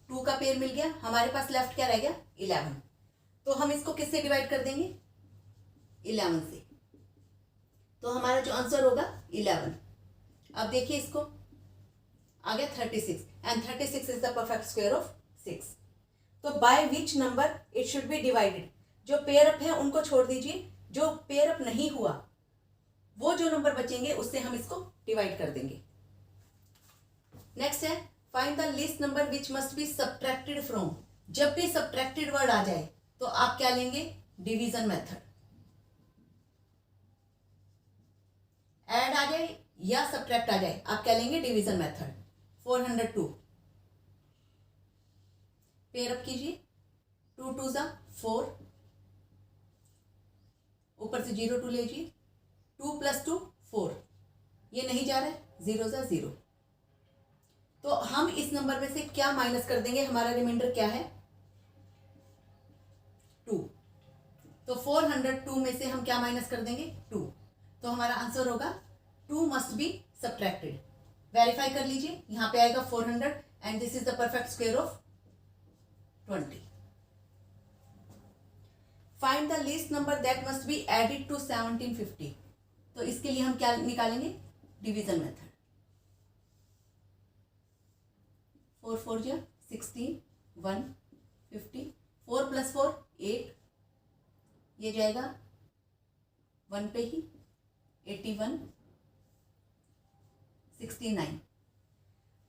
2 का पेयर मिल गया, हमारे पास लेफ्ट क्या रह गया 11। तो हम इसको किससे डिवाइड कर देंगे 11 से, तो हमारा जो आंसर होगा 11। अब देखिए इसको आ गया 36 and 36 is the perfect square of 6। तो by which number it should be divided. जो पेयर अप है उनको छोड़ दीजिए, जो पेयर अप नहीं हुआ वो जो नंबर बचेंगे उससे हम इसको डिवाइड कर देंगे। नेक्स्ट है find the least number which must be subtracted from. जब भी सब्ट्रैक्टेड वर्ड आ जाए तो आप क्या लेंगे डिवीजन मेथड। ऐड आ जाए या सब्ट्रैक्ट आ जाए आप क्या लेंगे डिवीजन मेथड। 402 पेयर अप कीजिए, 2 2 जा 4, ऊपर से 0 2 लीजिए, 2 + 2 4, ये नहीं जा रहा है 0 जा 0। तो हम इस नंबर में से क्या माइनस कर देंगे, हमारा रिमाइंडर क्या है 2। तो 402 में से हम क्या माइनस कर देंगे 2। तो हमारा आंसर होगा 2 मस्ट बी सब्ट्रैक्टेड। वेरीफाई कर लीजिए, यहां पे आएगा 400 and this is the perfect square of 20। Find the least number that must be added to 1750। तो इसके लिए हम क्या निकालेंगे डिवीजन मेथड। 4 4 जा 16, 1 50, 4 + 4 8, ये जाएगा 1 पे ही 81 69।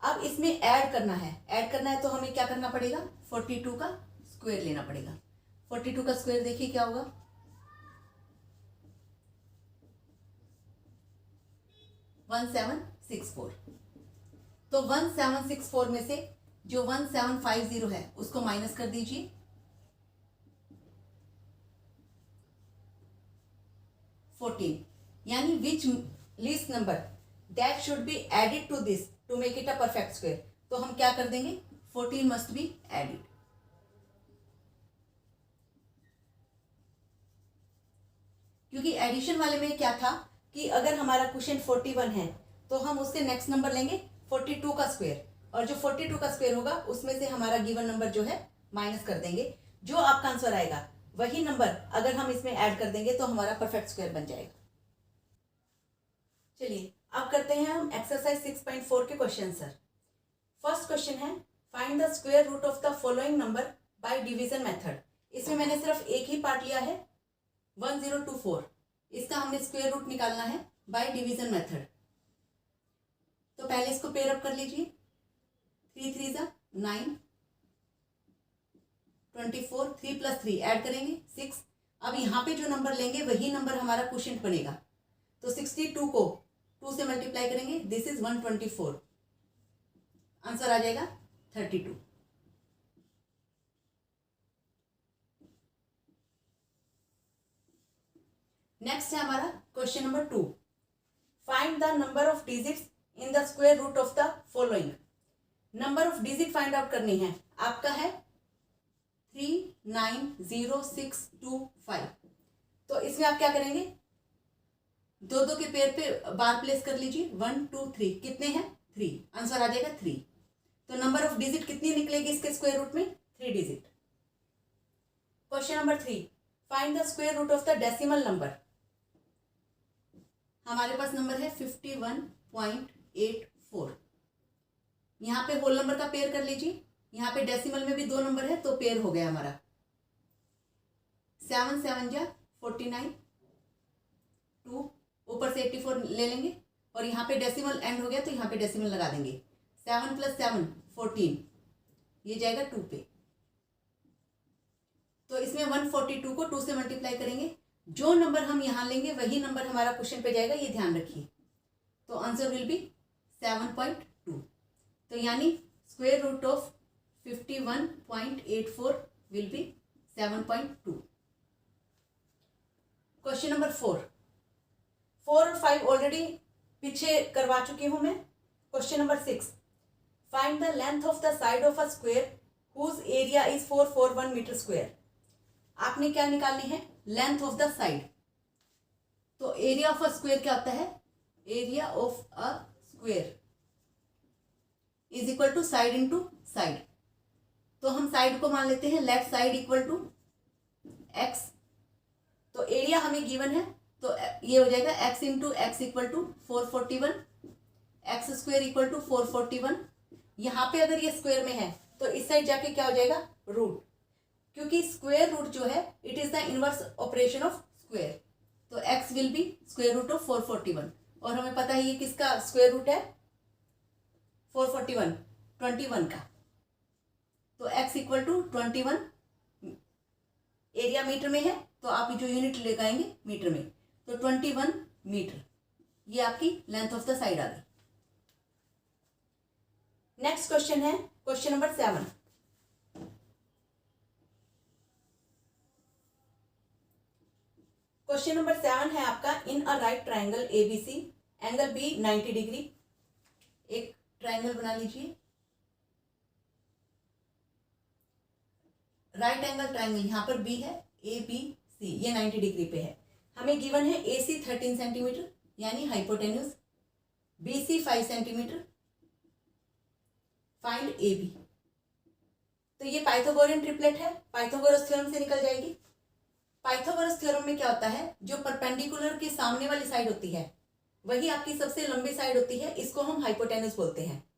अब इसमें ऐड करना है तो हमें क्या करना पड़ेगा 42 का स्क्वायर लेना पड़ेगा। 42 का स्क्वायर देखिए क्या होगा 1764। तो 1764 में से जो 1750 है उसको माइनस कर दीजिए, 14, यानी which least number that should be added to this to make it a perfect square. तो हम क्या कर देंगे 14 मस्ट बी एडिड। क्योंकि एडिशन वाले में क्या था कि अगर हमारा क्वेश्चन 41 है तो हम उससे नेक्स्ट नंबर लेंगे 42 का स्क्वायर, और जो 42 का स्क्वायर होगा उसमें से हमारा गिवन नंबर जो है माइनस कर देंगे। जो आपका आंसर आएगा वही नंबर अगर हम इसमें ऐड कर देंगे तो हमारा परफेक्ट स्क्वायर बन जाएगा। चलिए अब करते हैं हम एक्सरसाइज 6.4 के क्वेश्चन सर। फर्स्ट क्वेश्चन है find the square root of the following number by division method. इसमें मैंने सिर्फ एक ही पार्ट लिया है 1024, इसका हमने स्क्वायर रूट निकालना है बाय डिवीजन मेथड। तो पहले इसको पेयर अप कर लीजिए, 3 3 जा 9, 24, 3 + 3 ऐड करेंगे 6। अब यहाँ पे जो नंबर लेंगे वही नंबर हमारा क्वोशिएंट बनेगा, तो 62 को 2 से मल्टीप्लाई करेंगे, दिस इज 124, आंसर आ जाएगा 32। नेक्स्ट है हमारा question number 2, find the number of digits in the square root of the following. Number of digit find out करनी है, आपका है 390625। तो इसमें आप क्या करेंगे, दो दो के पेयर पे बार प्लेस कर लीजिए, 1 2 3, कितने हैं 3, आंसर आ जाएगा 3। तो नंबर ऑफ डिजिट कितनी निकलेगी इसके स्क्वायर रूट में, 3 digit. Question number 3, find the square root of the decimal number. हमारे पास नंबर है 51.84। यहाँ पे होल नंबर का पेयर कर लीजिए, यहाँ पे डेसिमल में भी 2 नंबर है तो पेयर हो गया हमारा, 7 7 जा 49, 2 ऊपर से 84 ले लेंगे, और यहाँ पे डेसिमल एंड हो गया तो यहाँ पे डेसिमल लगा देंगे, 7 + 7 14, ये जाएगा 2 पे। तो इसमें 142 को 2 से मल्टीप्लाई करेंगे, जो नंबर हम यहाँ लेंगे वही नंबर हमारा क्वेश्चन पे जाएगा, ये ध्यान रखिए। तो आंसर विल बी 7.2। तो यानी square root of 51.84 will be 7.2। Question number 4 और 5 ऑलरेडी पीछे करवा चुकी हूं मैं। Question number 6, find the length of the side of a square whose area is 441 metre square. आपने क्या निकालनी है, लेंथ ऑफ द साइड। तो एरिया ऑफ अ स्क्वायर क्या होता है, area of a square is equal to side into side. तो हम साइड को मान लेते हैं left side equal to x. तो एरिया हमें गिवन है तो ये हो जाएगा x into x equal to 441, x square equal to 441। यहाँ पे अगर ये स्क्वायर में है तो इस साइड जाके क्या हो जाएगा, रूट, क्योंकि स्क्वायर रूट जो है it is the inverse operation of square. तो x will be square root of 441, और हमें पता है ये किसका स्क्वायर रूट है, 441 21 का। तो x equal to 21, area metre में है तो आप जो यूनिट लगाएंगे मीटर में, तो 21 मीटर, ये आपकी लेंथ ऑफ द साइड आ गई। नेक्स्ट क्वेश्चन है क्वेश्चन नंबर 7। क्वेश्चन नंबर 7 है आपका, in a right triangle ABC angle B 90 degree. एक ट्राइंगल बना लीजिए, राइट एंगल ट्राइंगल, यहाँ पर B है, ABC, ये 90 डिग्री पे है। हमें गिवन है AC 13 सेंटीमीटर यानी hypotenuse, BC 5 centimetre, find AB। तो ये पाइथागोरियन ट्रिपलेट है, पाइथागोरस थ्योरम से निकल जाएगी। पाइथागोरस थ्योरम में क्या होता है, जो परपेंडिकुलर के सामने वाली साइड होती है वही आपकी सबसे लंबी साइड होती है, इसको हम हाइपोटेन्यूज बोलते हैं।